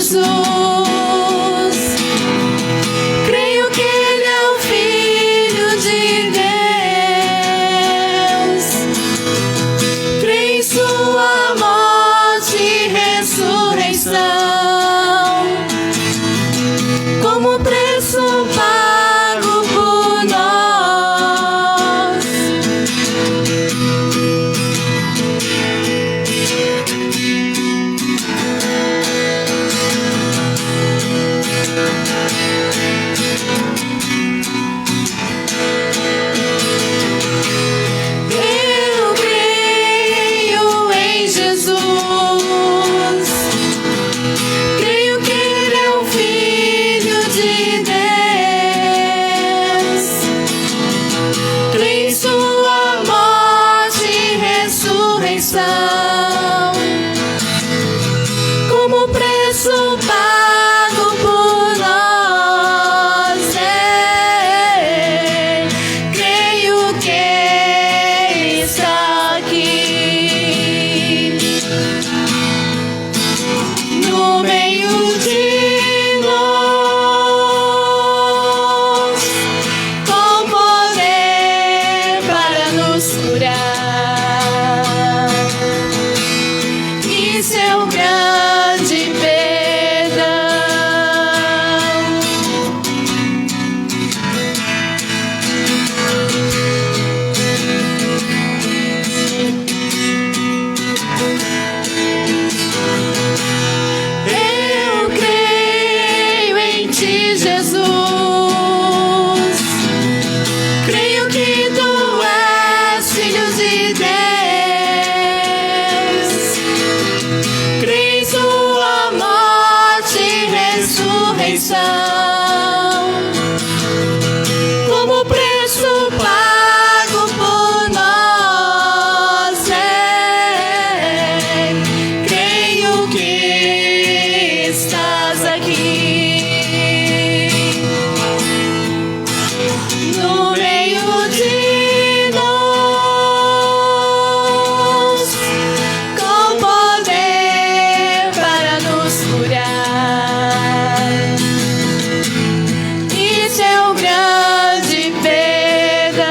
Jesus. Creio que Ele é o Filho de Deus. Creio em sua morte e ressurreição, como preço pago por nós. Eu creio em Jesus. Creio que Ele é o Filho de Deus. Creio em sua morte e ressurreição, como preço pago por nós. Creio que Ele está aqui no meio de nós, com poder para nos curar e seu grande perdão. Eu creio em ti, Jesus. Creio que tu és Filho de Deus. Creio em sua morte e ressurreição, como preço pago por nós. Creio que estás aqui no meio de nós, com poder para nos curar e seu grande perdão.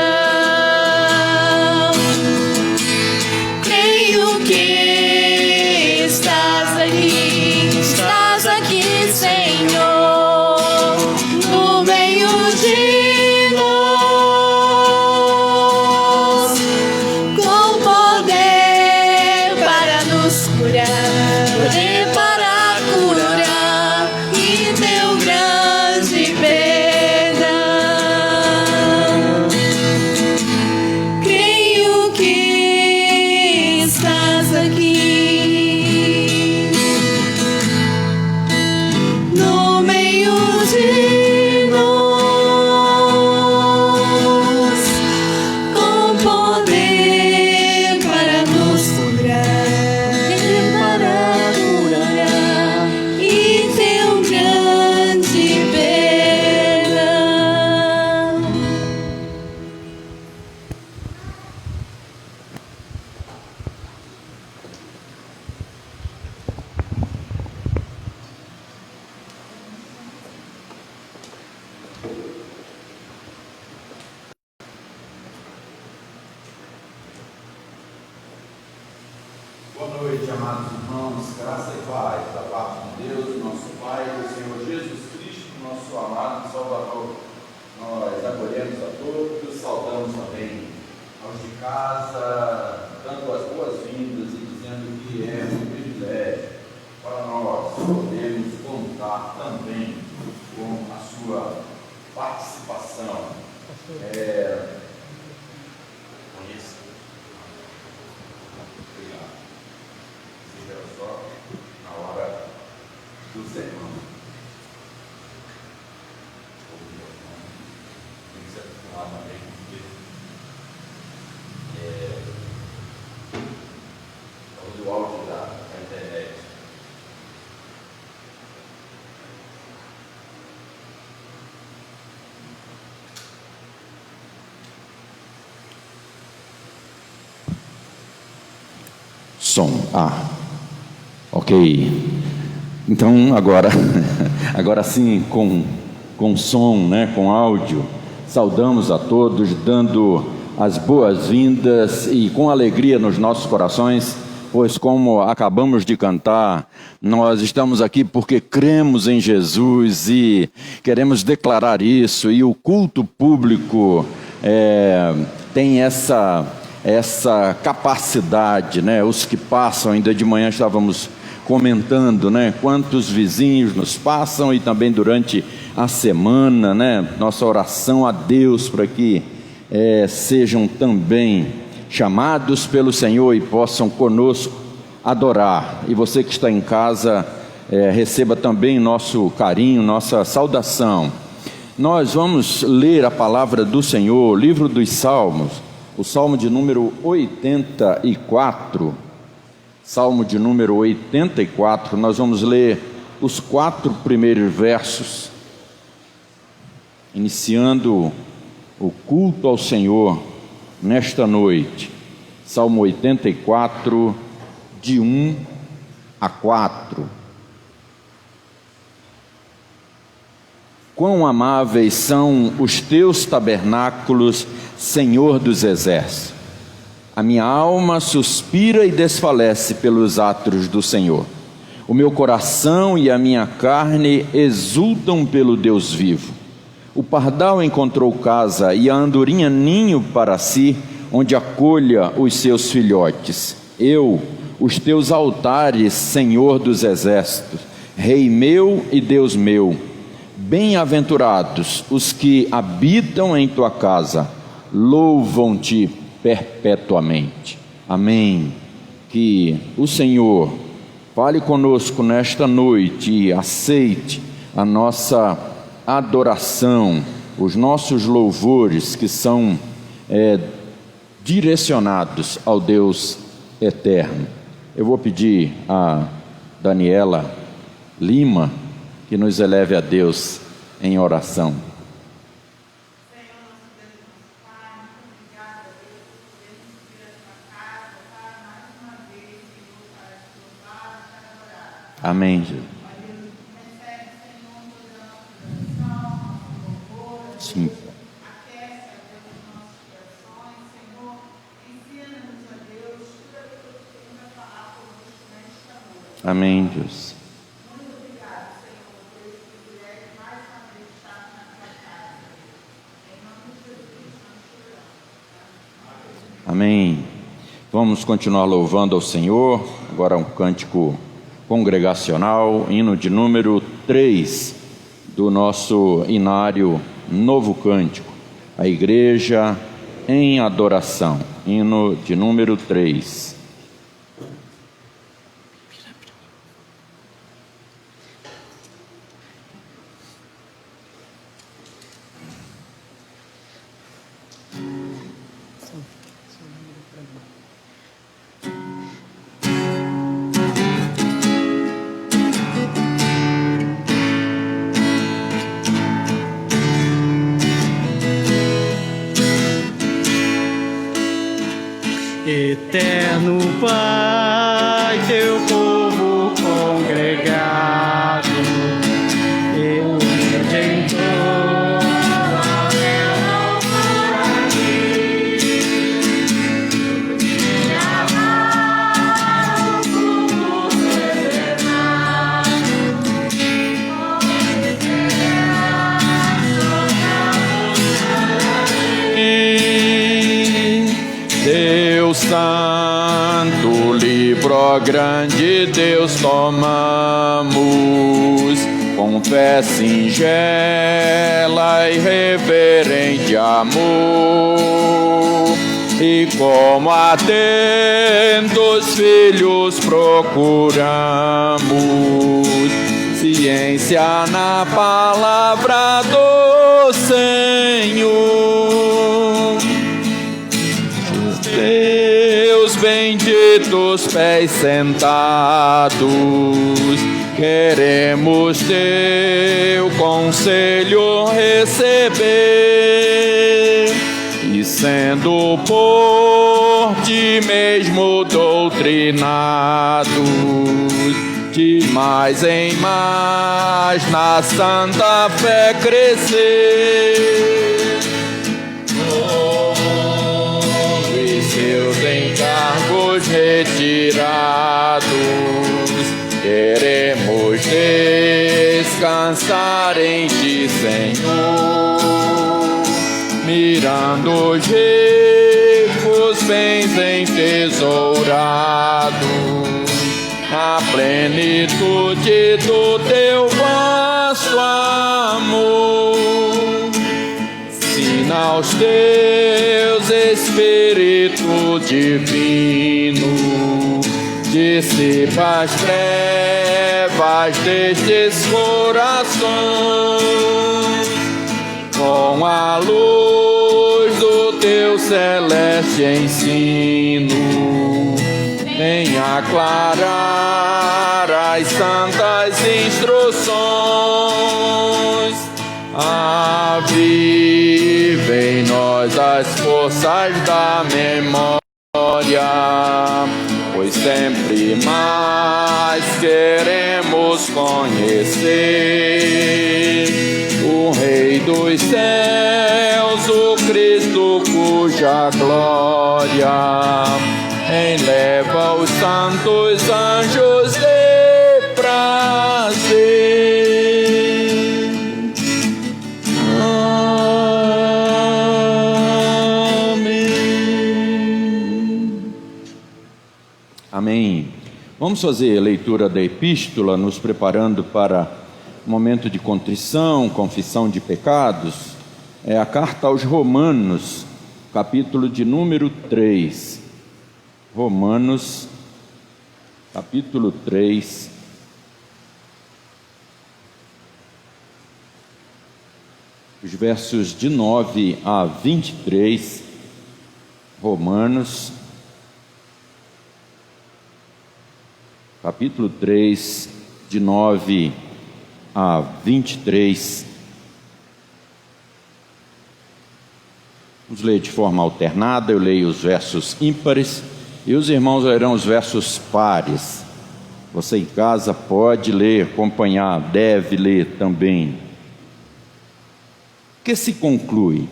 Creio que estás aqui, Senhor, no meio de nós, com poder para nos curar, poder para curar e teu grande perdão. Creio que estás aqui no meio de nós, com poder para nos curar e teu grande perdão. Boa noite, amados irmãos, graça e paz da parte de Deus, nosso Pai, do Senhor Jesus Cristo, nosso amado Salvador. Nós acolhemos a todos, saudamos também aos de casa, dando as boas-vindas e dizendo que é um privilégio para nós podermos contar também com a sua participação. Conheça. Obrigado. Seja só na hora do sermão. Tem que se acostumar também com o áudio da internet. Som. Ok. Então, agora sim, com som, né, com áudio, saudamos a todos, dando as boas-vindas e com alegria nos nossos corações, pois como acabamos de cantar, nós estamos aqui porque cremos em Jesus e queremos declarar isso, e o culto público tem essa capacidade, né? Os que passam, ainda de manhã estávamos comentando, né? Quantos vizinhos nos passam e também durante a semana, né? Nossa oração a Deus para que sejam também chamados pelo Senhor e possam conosco adorar. E você que está em casa, receba também nosso carinho, nossa saudação. Nós vamos ler a palavra do Senhor, livro dos Salmos, o Salmo de número 84. Salmo de número 84, nós vamos ler os 4 primeiros versos, iniciando o culto ao Senhor nesta noite. Salmo 84, de 1 a 4. Quão amáveis são os teus tabernáculos, Senhor dos exércitos! A minha alma suspira e desfalece pelos átrios do Senhor. O meu coração e a minha carne exultam pelo Deus vivo. O pardal encontrou casa e a andorinha ninho para si, onde acolha os seus filhotes. Os teus altares, Senhor dos exércitos, Rei meu e Deus meu. Bem-aventurados os que habitam em tua casa, louvam-te perpetuamente. Amém. Que o Senhor fale conosco nesta noite e aceite a nossa adoração, os nossos louvores que são direcionados ao Deus eterno. Eu vou pedir a Daniela Lima que nos eleve a Deus em oração. Amém, Jesus. Sim. Amém, Deus. Amém. Vamos continuar louvando ao Senhor. Agora um cântico congregacional, hino de número 3 do nosso inário Novo Cântico, a igreja em adoração, hino de número 3. Eterno Pai, teu povo congregado, eu redentor, eu não por aqui, me amar, o mundo reservado, Deus Santo, livro grande Deus tomamos, com fé singela e reverente amor, e como atentos filhos procuramos ciência na palavra do Senhor. Teus benditos pés sentados, queremos teu conselho receber, e sendo por ti mesmo doutrinados, de mais em mais na santa fé crescer. E seus encargos retirados, queremos descansar em Ti, Senhor, mirando os ricos bens entesourados na plenitude do Teu vasto amor. Ensina aos Teus Espírito Divino, dissipa as trevas destes corações, com a luz do Teu celeste ensino, venha aclarar as santas instruções. Aviva em nós as forças da memória, pois sempre mais queremos conhecer o Rei dos céus, o Cristo cuja glória enleva os santos anjos de prazer. Amém. Vamos fazer a leitura da epístola, nos preparando para o momento de contrição, confissão de pecados. É a carta aos Romanos, capítulo de número 3. Romanos, capítulo 3. Os versos de 9 a 23. Romanos, capítulo 3, de 9 a 23. Vamos ler de forma alternada. Eu leio os versos ímpares e os irmãos lerão os versos pares. Você em casa pode ler, acompanhar, deve ler também. O que se conclui?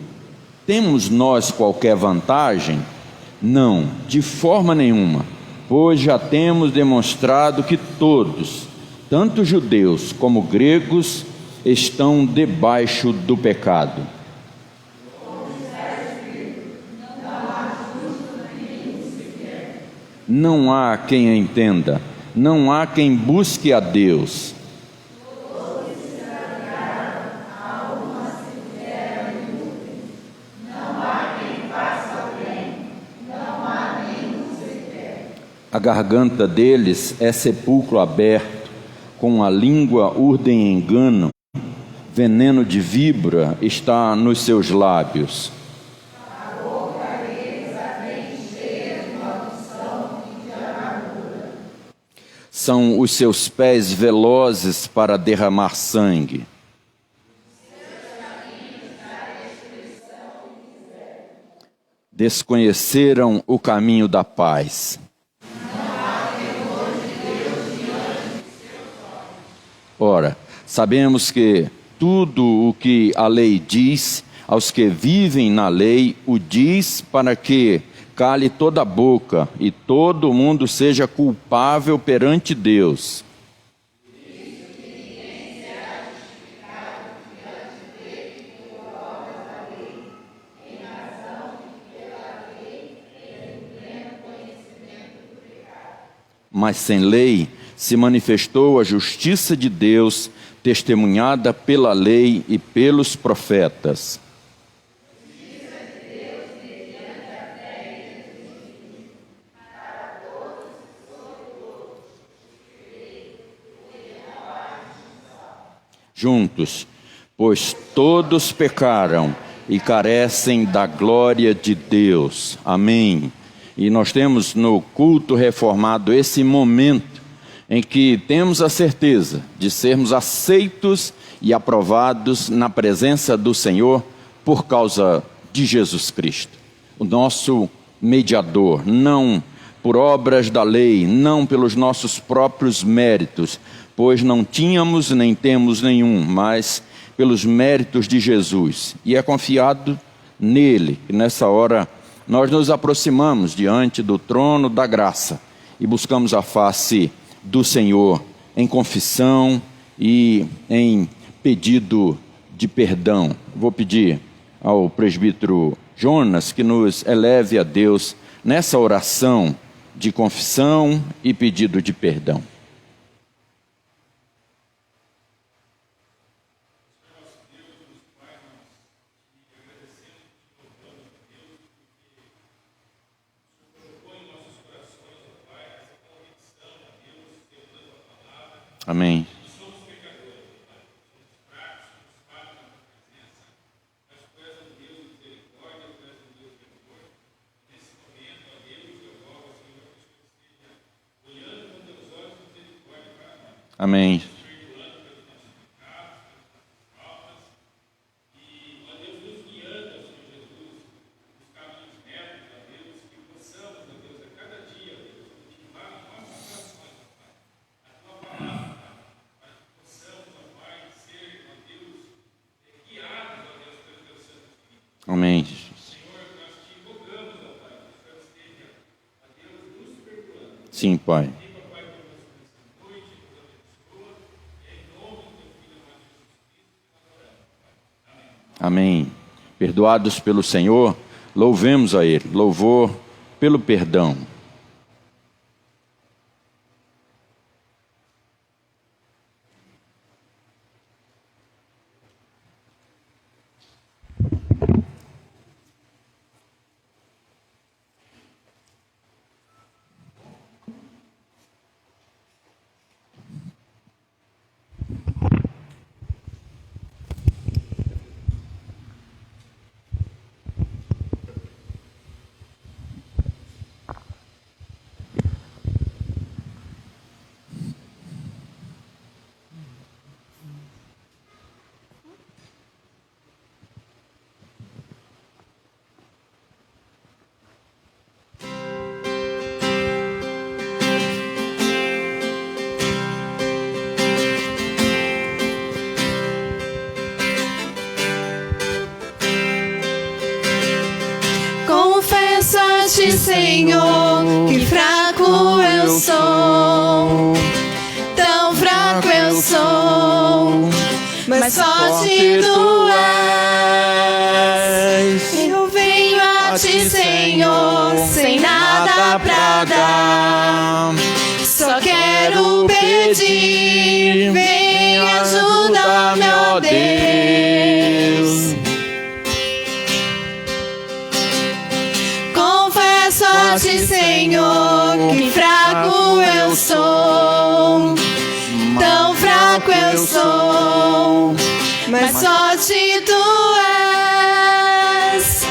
Temos nós qualquer vantagem? Não, de forma nenhuma. Pois já temos demonstrado que todos, tanto judeus como gregos, estão debaixo do pecado. Não há quem entenda, não há quem busque a Deus. A garganta deles é sepulcro aberto, com a língua urdem engano, veneno de víbora está nos seus lábios. A boca deles vem cheia de maldição e de amargura. São os seus pés velozes para derramar sangue. Desconheceram o caminho da paz. Ora, sabemos que tudo o que a lei diz, aos que vivem na lei, o diz para que cale toda a boca e todo mundo seja culpável perante Deus. Mas sem lei se manifestou a justiça de Deus, testemunhada pela lei e pelos profetas. Juntos, pois todos pecaram e carecem da glória de Deus. Amém. E nós temos no culto reformado esse momento em que temos a certeza de sermos aceitos e aprovados na presença do Senhor por causa de Jesus Cristo, o nosso mediador, não por obras da lei, não pelos nossos próprios méritos, pois não tínhamos nem temos nenhum, mas pelos méritos de Jesus. E é confiado nele que nessa hora nós nos aproximamos diante do trono da graça e buscamos a face do Senhor em confissão e em pedido de perdão. Vou pedir ao presbítero Jonas que nos eleve a Deus nessa oração de confissão e pedido de perdão. Amém. Amém. Amém. Sim, Pai. Amém. Perdoados pelo Senhor, louvemos a Ele. Louvor pelo perdão. Confesso-te, Senhor, que fraco eu sou, tão fraco eu sou, mas forte tu és. Eu venho a ti, Senhor, sem nada pra dar, só quero pedir, vem ajuda-me, ó Deus. Confesso-te, Senhor, que fraco eu sou, tão fraco eu sou, mas forte tu és.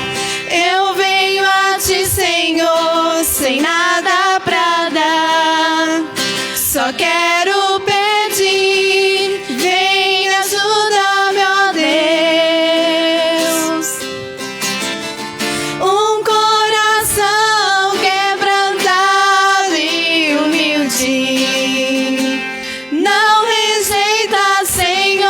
Eu venho a ti, Senhor, sem nada pra dar, só quero pedir, vem ajuda-me, ó Deus. Um coração quebrantado e humilde não rejeita, Senhor.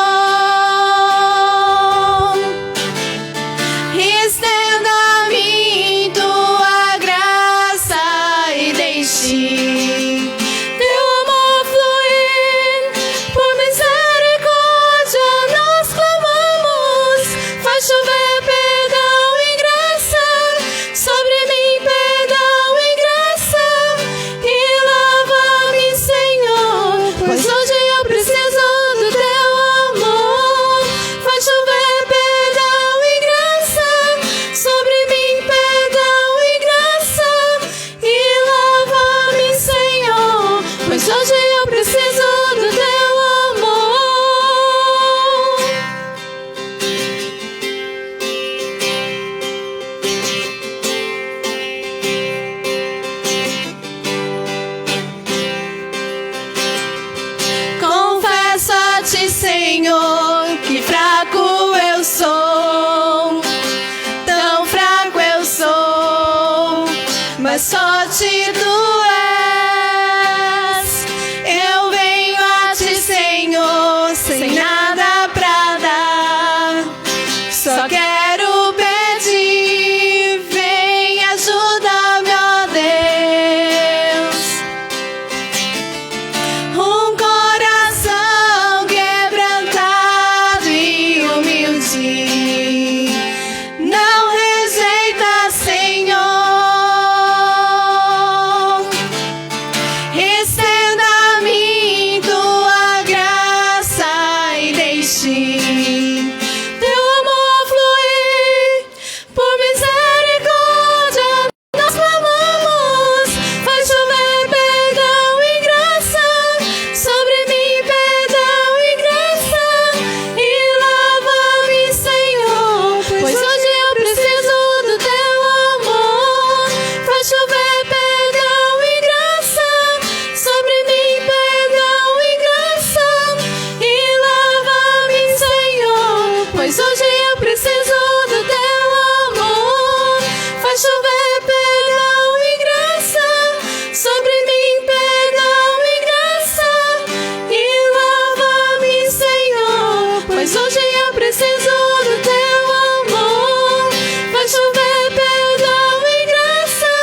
pois hoje eu preciso do teu amor. Faz chover perdão e graça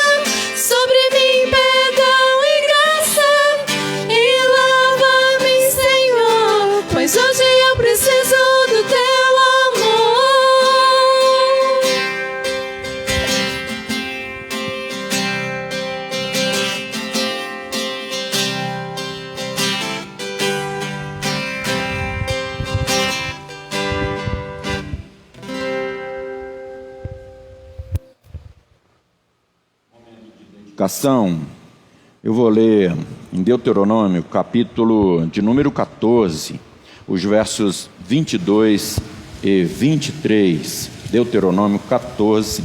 sobre mim, perdão e graça, e lava-me, Senhor, pois hoje eu preciso do teu amor. Eu vou ler em Deuteronômio, capítulo de número 14, os versos 22 e 23. Deuteronômio 14,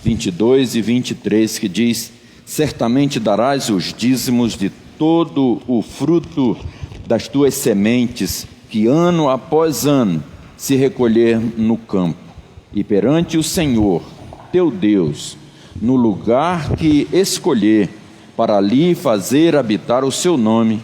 22 e 23, que diz: certamente darás os dízimos de todo o fruto das tuas sementes, que ano após ano se recolher no campo, e perante o Senhor teu Deus, no lugar que escolher para ali fazer habitar o seu nome,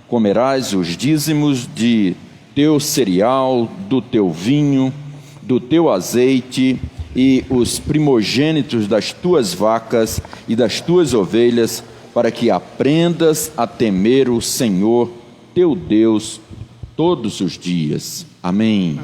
comerás os dízimos de teu cereal, do teu vinho, do teu azeite e os primogênitos das tuas vacas e das tuas ovelhas, para que aprendas a temer o Senhor teu Deus todos os dias. Amém.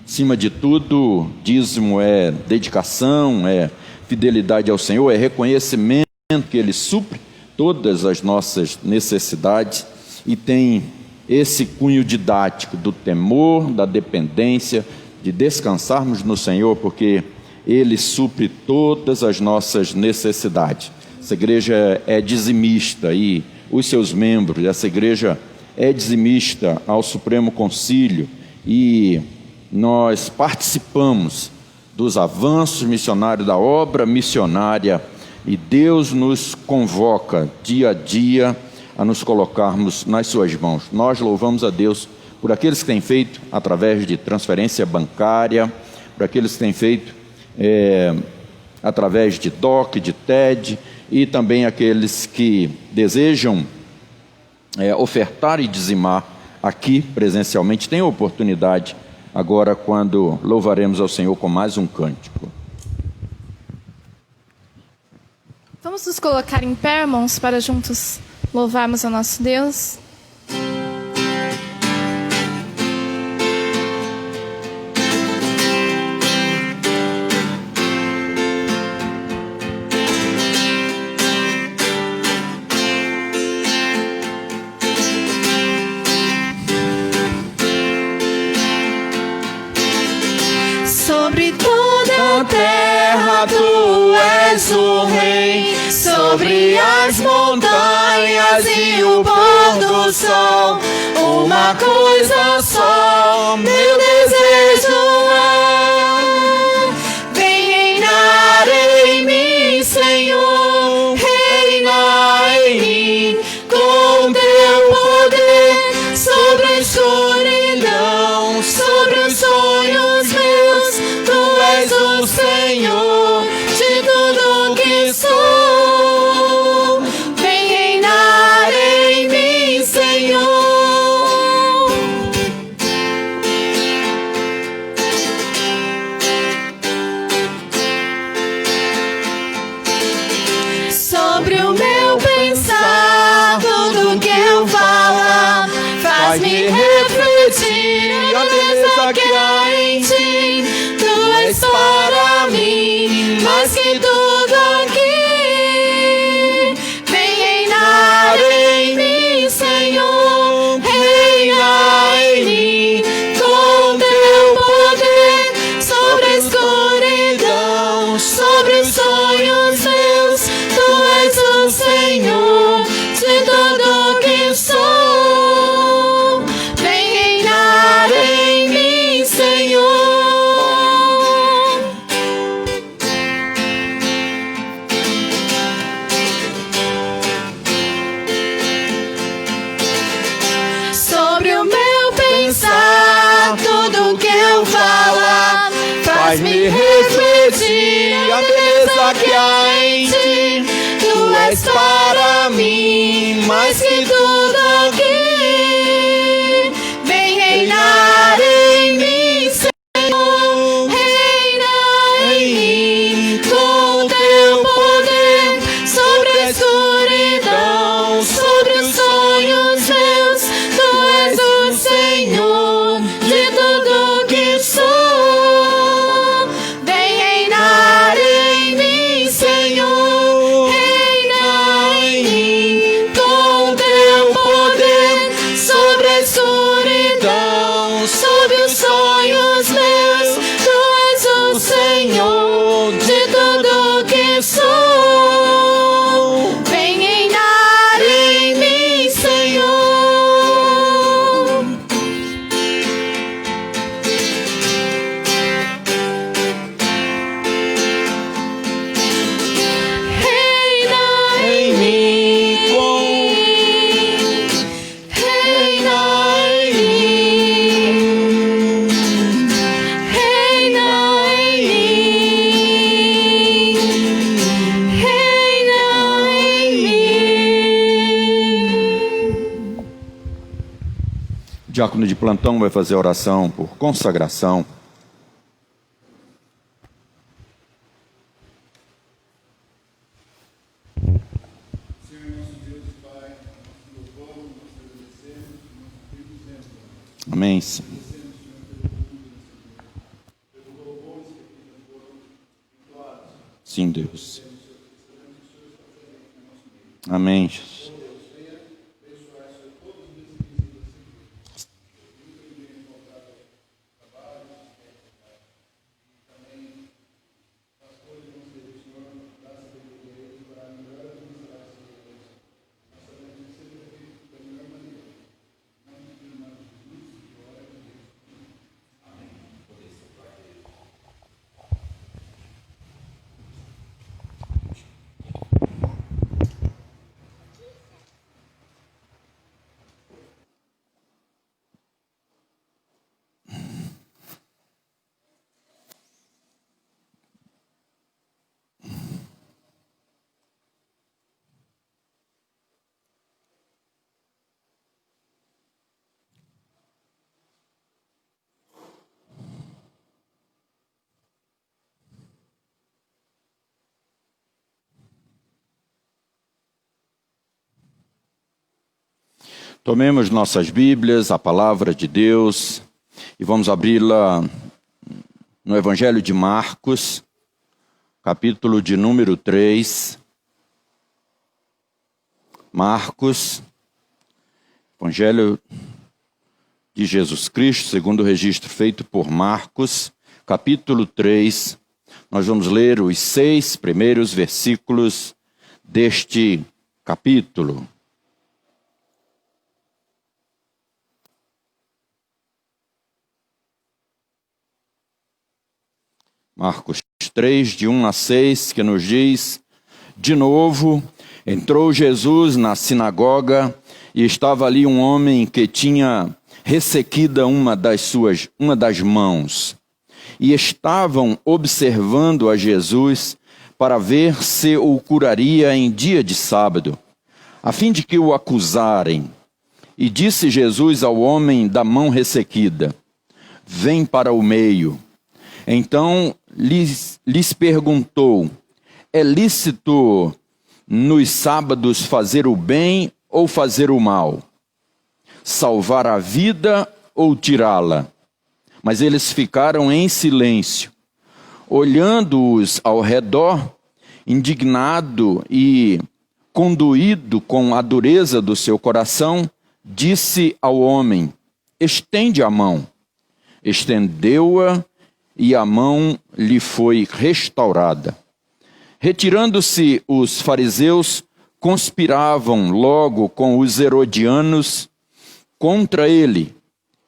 Acima de tudo, dízimo é dedicação, é fidelidade ao Senhor, é reconhecimento que Ele supre todas as nossas necessidades e tem esse cunho didático do temor, da dependência, de descansarmos no Senhor, porque Ele supre todas as nossas necessidades. Essa igreja é dizimista e os seus membros, essa igreja é dizimista ao Supremo Concílio e nós participamos dos avanços missionários, da obra missionária, e Deus nos convoca dia a dia a nos colocarmos nas suas mãos. Nós louvamos a Deus por aqueles que têm feito através de transferência bancária, por aqueles que têm feito através de DOC, de TED, e também aqueles que desejam ofertar e dizimar aqui presencialmente. Tem a oportunidade agora, quando louvaremos ao Senhor com mais um cântico. Vamos nos colocar em pé, irmãos, para juntos louvarmos ao nosso Deus. Sobre toda a terra tu és o rei, sobre as montanhas e o pôr do sol. Uma coisa só, meu desejo é: vem reinar em mim, Senhor, reina em mim, com teu poder sobre a escuridão, sobre os sonhos meus. Tu és o Senhor de tudo que sou. Vem reinar em mim, Senhor. Sobre o meu pensar, tudo que eu falar, faz-me refletir a beleza que há em ti. Tu és para mim mais que tudo aqui. Vem reinar em mim, Senhor, reina em mim, com teu poder sobre a escuridão, sobre os sonhos meus. Tu és o Senhor de tudo que sou. Vem reinar em mim, Senhor. Sobre o meu pensar, tudo que eu falar, faz-me refletir a beleza que há em ti. Tu és para mim mais que tudo aqui. Vem reinar em mim, dos sonhos meus, tu és o Senhor de tudo que sou. Vem reinar em mim, Senhor. Reina em mim, reina em mim, reina em mim, reina em mim. O diácono de plantão vai fazer a oração por consagração. Amém, Senhor. Sim, Deus. Amém, Jesus. Tomemos nossas Bíblias, a palavra de Deus, e vamos abri-la no Evangelho de Marcos, capítulo de número 3. Marcos, Evangelho de Jesus Cristo, segundo o registro feito por Marcos, capítulo 3. Nós vamos ler os 6 primeiros versículos deste capítulo. Marcos 3, de 1 a 6, que nos diz: de novo, entrou Jesus na sinagoga e estava ali um homem que tinha ressequida uma das mãos. E estavam observando a Jesus para ver se o curaria em dia de sábado, a fim de que o acusarem. E disse Jesus ao homem da mão ressequida: vem para o meio. Então lhes perguntou: é lícito nos sábados fazer o bem ou fazer o mal? Salvar a vida ou tirá-la? Mas eles ficaram em silêncio, olhando-os ao redor, indignado e conduído com a dureza do seu coração, disse ao homem: estende a mão. Estendeu-a, e a mão lhe foi restaurada. Retirando-se os fariseus, conspiravam logo com os herodianos contra ele,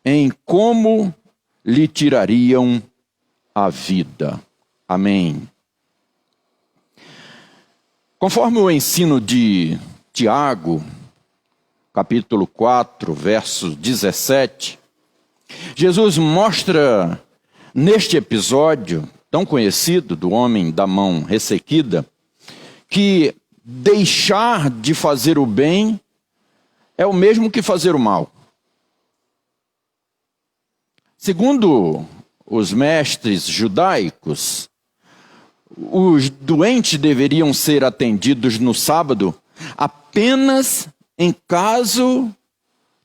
em como lhe tirariam a vida. Amém. Conforme o ensino de Tiago, capítulo 4, verso 17, Jesus mostra neste episódio tão conhecido do homem da mão ressequida, que deixar de fazer o bem é o mesmo que fazer o mal. Segundo os mestres judaicos, os doentes deveriam ser atendidos no sábado apenas em caso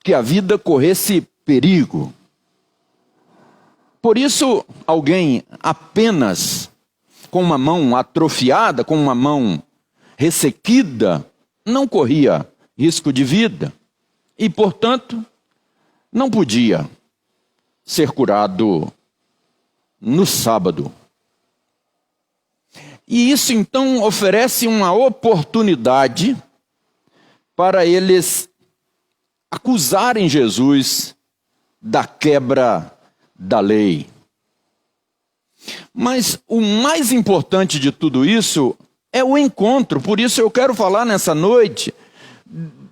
que a vida corresse perigo. Por isso, alguém apenas com uma mão atrofiada, com uma mão ressequida, não corria risco de vida e, portanto, não podia ser curado no sábado. E isso então oferece uma oportunidade para eles acusarem Jesus da quebra da lei. Mas o mais importante de tudo isso é o encontro. Por isso eu quero falar nessa noite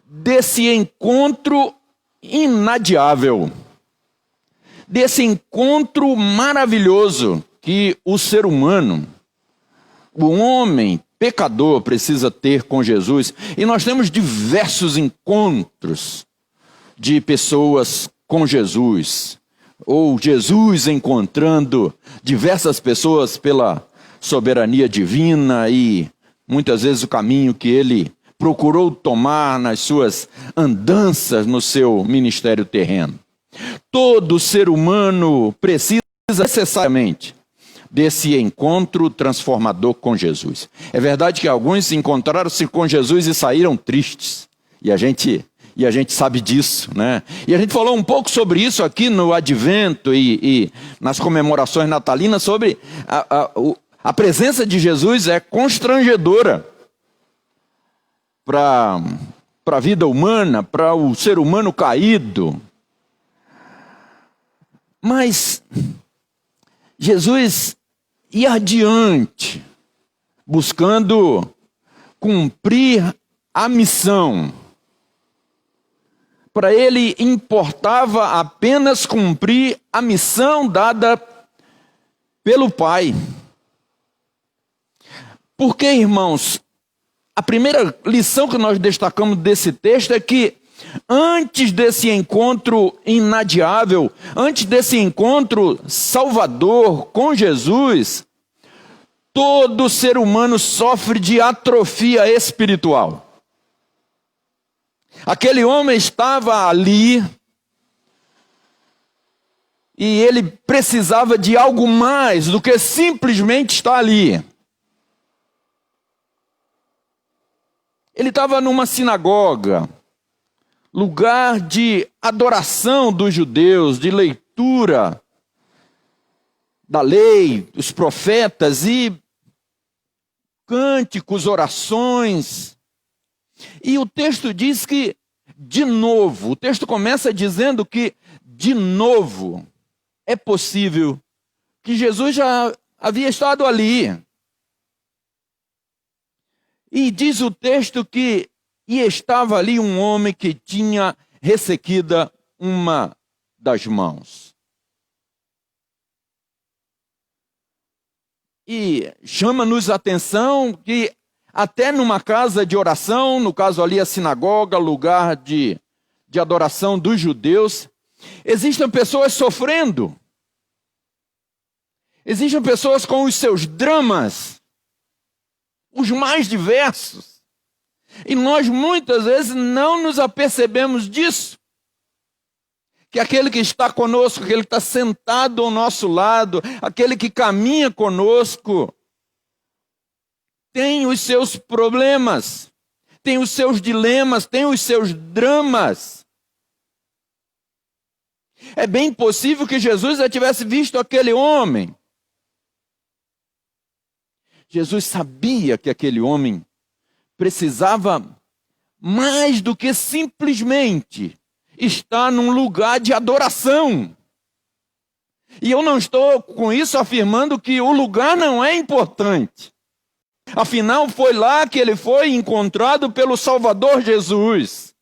desse encontro inadiável, desse encontro maravilhoso que o ser humano, o homem pecador, precisa ter com Jesus. E nós temos diversos encontros de pessoas com Jesus, ou Jesus encontrando diversas pessoas pela soberania divina e muitas vezes o caminho que ele procurou tomar nas suas andanças no seu ministério terreno. Todo ser humano precisa necessariamente desse encontro transformador com Jesus. É verdade que alguns encontraram-se com Jesus e saíram tristes, e a gente sabe disso, né? E a gente falou um pouco sobre isso aqui no Advento e nas comemorações natalinas, sobre a presença de Jesus é constrangedora para a vida humana, para o ser humano caído. Mas Jesus ia adiante, buscando cumprir a missão. Para ele importava apenas cumprir a missão dada pelo Pai. Porque, irmãos, a primeira lição que nós destacamos desse texto é que antes desse encontro inadiável, antes desse encontro salvador com Jesus, todo ser humano sofre de atrofia espiritual. Aquele homem estava ali e ele precisava de algo mais do que simplesmente estar ali. Ele estava numa sinagoga, lugar de adoração dos judeus, de leitura da lei, dos profetas e cânticos, orações. E o texto diz que, de novo, o texto começa dizendo que, de novo, é possível que Jesus já havia estado ali. E diz o texto que estava ali um homem que tinha ressequida uma das mãos. E chama-nos a atenção que até numa casa de oração, no caso ali a sinagoga, lugar de adoração dos judeus, existem pessoas sofrendo. Existem pessoas com os seus dramas, os mais diversos. E nós muitas vezes não nos apercebemos disso. Que aquele que está conosco, aquele que está sentado ao nosso lado, aquele que caminha conosco, tem os seus problemas, tem os seus dilemas, tem os seus dramas. É bem possível que Jesus já tivesse visto aquele homem. Jesus sabia que aquele homem precisava mais do que simplesmente estar num lugar de adoração. E eu não estou com isso afirmando que o lugar não é importante. Afinal, foi lá que ele foi encontrado pelo Salvador Jesus.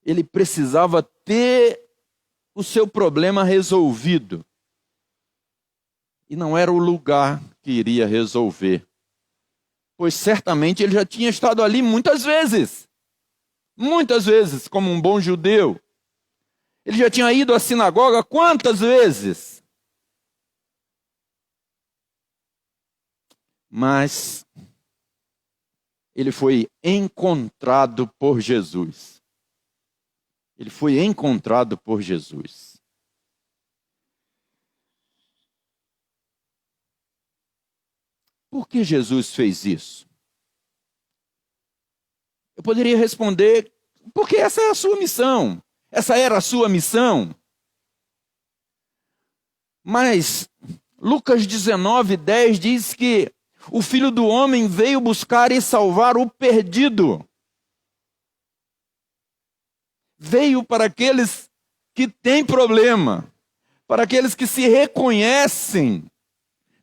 Ele precisava ter o seu problema resolvido. E não era o lugar que iria resolver. Pois certamente ele já tinha estado ali muitas vezes. Muitas vezes, como um bom judeu. Ele já tinha ido à sinagoga quantas vezes? Mas ele foi encontrado por Jesus. Ele foi encontrado por Jesus. Por que Jesus fez isso? Eu poderia responder Porque essa é a sua missão. Essa era a sua missão. Mas Lucas 19:10 diz que o Filho do Homem veio buscar e salvar o perdido. Veio para aqueles que têm problema, para aqueles que se reconhecem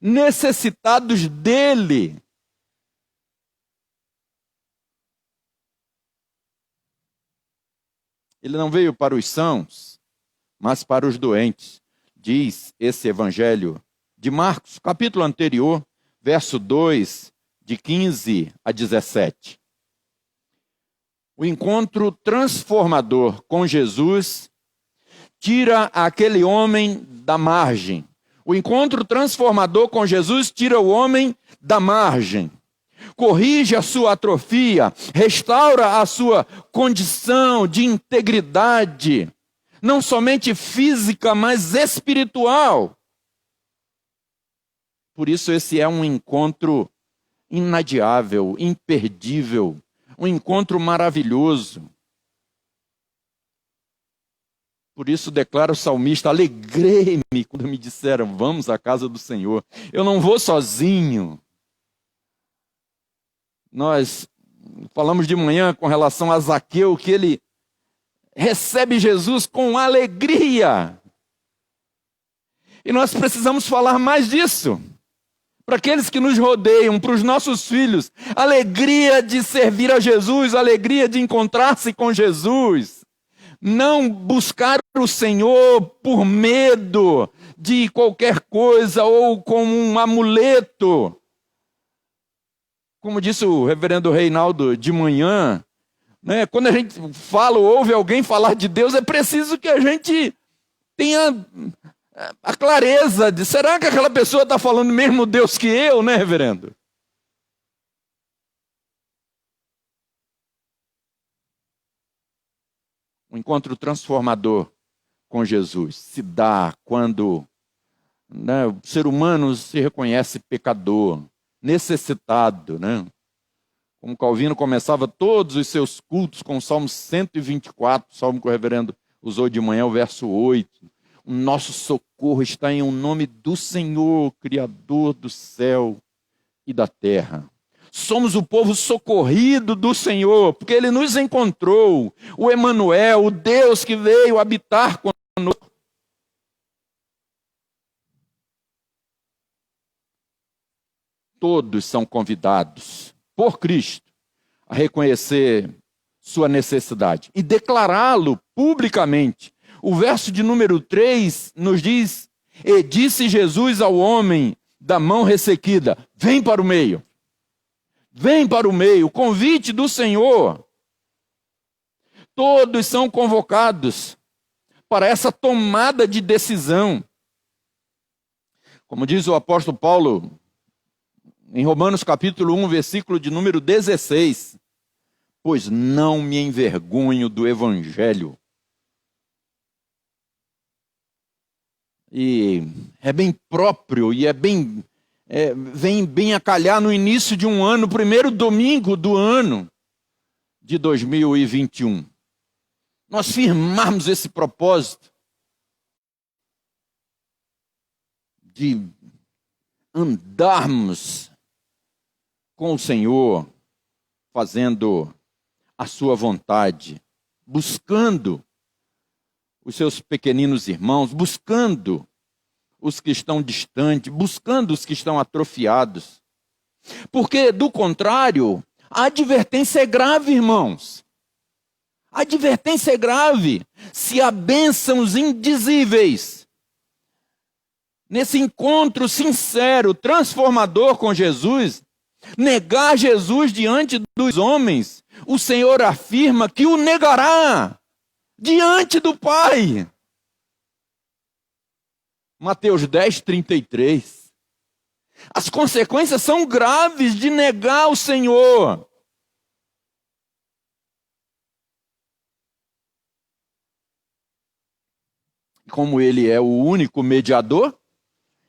necessitados dele. Ele não veio para os sãos, mas para os doentes. Diz esse evangelho de Marcos, capítulo anterior, verso 2, de 15 a 17. O encontro transformador com Jesus tira aquele homem da margem. O encontro transformador com Jesus tira o homem da margem. Corrige a sua atrofia, restaura a sua condição de integridade, não somente física, mas espiritual. Por isso esse é um encontro inadiável, imperdível, um encontro maravilhoso. Por isso declara o salmista: alegrei-me quando me disseram, vamos à casa do Senhor. Eu não vou sozinho. Nós falamos de manhã com relação a Zaqueu, que ele recebe Jesus com alegria. E nós precisamos falar mais disso. Para aqueles que nos rodeiam, para os nossos filhos, alegria de servir a Jesus, alegria de encontrar-se com Jesus. Não buscar o Senhor por medo de qualquer coisa ou como um amuleto. Como disse o reverendo Reinaldo de manhã, né, quando a gente fala ou ouve alguém falar de Deus, é preciso que a gente tenha a clareza de, será que aquela pessoa está falando mesmo Deus que eu, né, reverendo? O encontro transformador com Jesus se dá quando, né, o ser humano se reconhece pecador, necessitado, né? Como Calvino começava todos os seus cultos com o Salmo 124, salmo que o reverendo usou de manhã, o verso 8. O nosso socorro está em o nome do Senhor, Criador do céu e da terra. Somos o povo socorrido do Senhor, porque Ele nos encontrou, o Emanuel, o Deus que veio habitar conosco. Todos são convidados por Cristo a reconhecer sua necessidade e declará-lo publicamente. O verso de número 3 nos diz: e disse Jesus ao homem da mão ressequida, vem para o meio. Vem para o meio, o convite do Senhor. Todos são convocados para essa tomada de decisão. Como diz o apóstolo Paulo, em Romanos capítulo 1, versículo de número 16, pois não me envergonho do Evangelho. E é bem próprio e vem bem a calhar no início de um ano, primeiro domingo do ano de 2021. Nós firmarmos esse propósito de andarmos com o Senhor, fazendo a sua vontade, buscando os seus pequeninos irmãos, buscando os que estão distantes, buscando os que estão atrofiados. Porque, do contrário, a advertência é grave, irmãos. A advertência é grave. Se há bênçãos indizíveis nesse encontro sincero, transformador com Jesus, negar Jesus diante dos homens, o Senhor afirma que o negará diante do Pai. Mateus 10, 33. As consequências são graves de negar o Senhor. Como Ele é o único mediador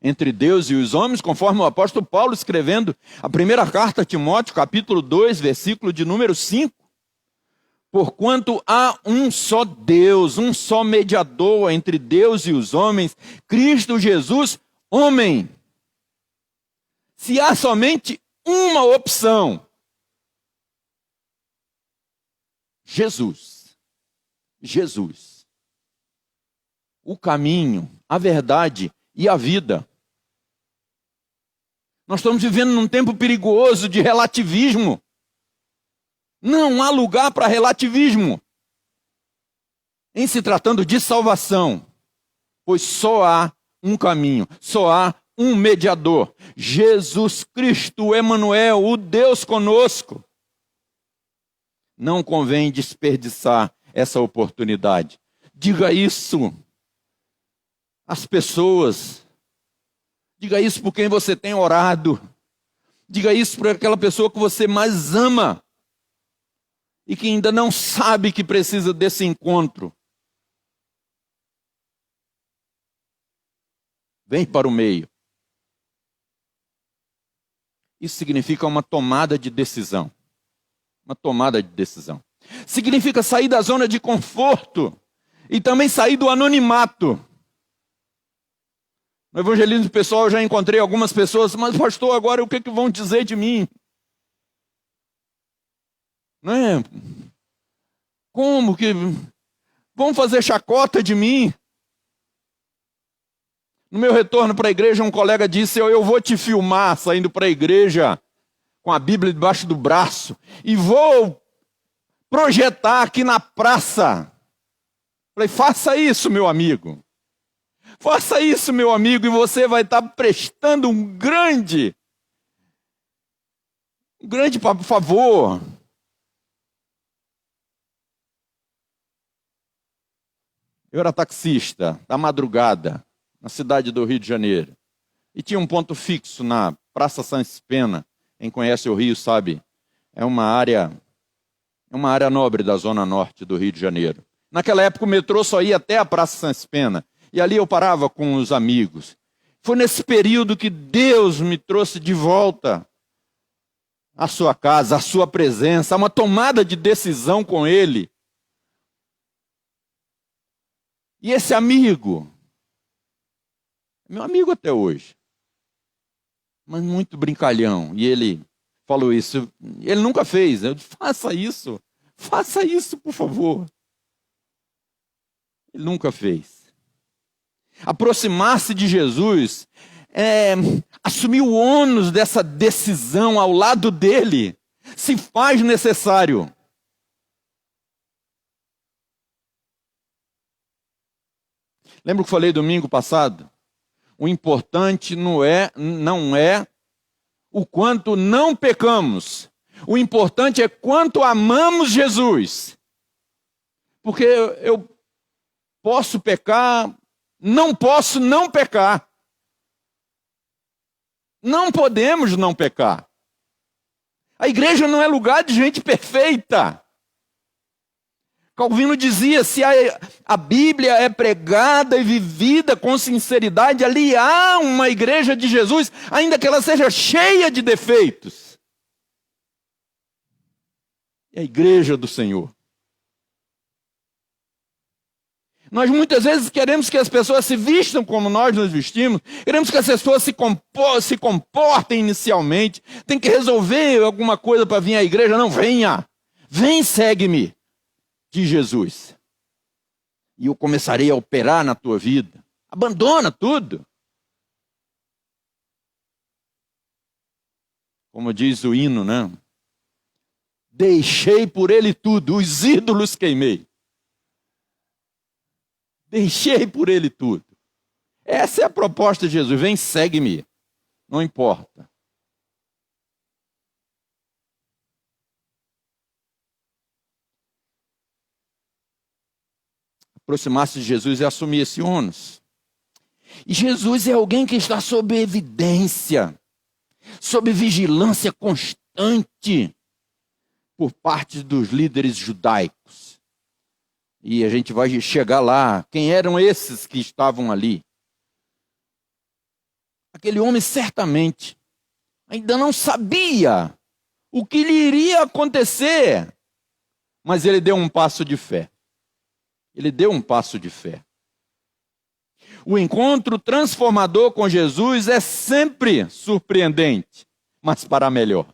entre Deus e os homens, conforme o apóstolo Paulo escrevendo a primeira carta a Timóteo, capítulo 2, versículo de número 5. Porquanto há um só Deus, um só mediador entre Deus e os homens, Cristo Jesus, homem. Se há somente uma opção, Jesus. Jesus. O caminho, a verdade e a vida. Nós estamos vivendo num tempo perigoso de relativismo. Não há lugar para relativismo em se tratando de salvação, pois só há um caminho, só há um mediador, Jesus Cristo, Emanuel, o Deus conosco. Não convém desperdiçar essa oportunidade. Diga isso às pessoas. Diga isso por quem você tem orado. Diga isso para aquela pessoa que você mais ama e que ainda não sabe que precisa desse encontro. Vem para o meio. Isso significa uma tomada de decisão. Uma tomada de decisão. Significa sair da zona de conforto e também sair do anonimato. No evangelismo pessoal eu já encontrei algumas pessoas, mas pastor, agora o que vão dizer de mim? Não é? Como que vão fazer chacota de mim? No meu retorno para a igreja, um colega disse, eu vou te filmar saindo para a igreja com a Bíblia debaixo do braço e vou projetar aqui na praça. Falei, faça isso, meu amigo. Faça isso, meu amigo, e você vai estar prestando um grande favor. Eu era taxista da madrugada, na cidade do Rio de Janeiro. E tinha um ponto fixo na Praça Sans Pena. Quem conhece o Rio sabe, é uma área nobre da zona norte do Rio de Janeiro. Naquela época o metrô só ia até a Praça Sans Pena. E ali eu parava com os amigos. Foi nesse período que Deus me trouxe de volta à sua casa, à sua presença, a uma tomada de decisão com Ele. E esse amigo, meu amigo até hoje, mas muito brincalhão. E ele falou isso, ele nunca fez. Eu disse, faça isso, por favor. Ele nunca fez. Aproximar-se de Jesus é assumir o ônus dessa decisão ao lado dele, se faz necessário. Lembra que eu falei domingo passado? O importante não é o quanto não pecamos. O importante é quanto amamos Jesus. Porque eu posso pecar, não posso não pecar. Não podemos não pecar. A igreja não é lugar de gente perfeita. Calvino dizia, se a Bíblia é pregada e vivida com sinceridade, ali há uma igreja de Jesus, ainda que ela seja cheia de defeitos. É a igreja do Senhor. Nós muitas vezes queremos que as pessoas se vistam como nós nos vestimos, queremos que as pessoas se comportem inicialmente, tem que resolver alguma coisa para vir à igreja. Não, venha, vem, segue-me. De Jesus. E eu começarei a operar na tua vida. Abandona tudo. Como diz o hino, né? Deixei por ele tudo, os ídolos queimei. Deixei por ele tudo. Essa é a proposta de Jesus. Vem, segue-me. Não importa. Aproximar-se de Jesus é assumir esse ônus. E Jesus é alguém que está sob evidência, sob vigilância constante por parte dos líderes judaicos. E a gente vai chegar lá. Quem eram esses que estavam ali? Aquele homem certamente ainda não sabia o que lhe iria acontecer. Mas ele deu um passo de fé. Ele deu um passo de fé. O encontro transformador com Jesus é sempre surpreendente, mas para melhor.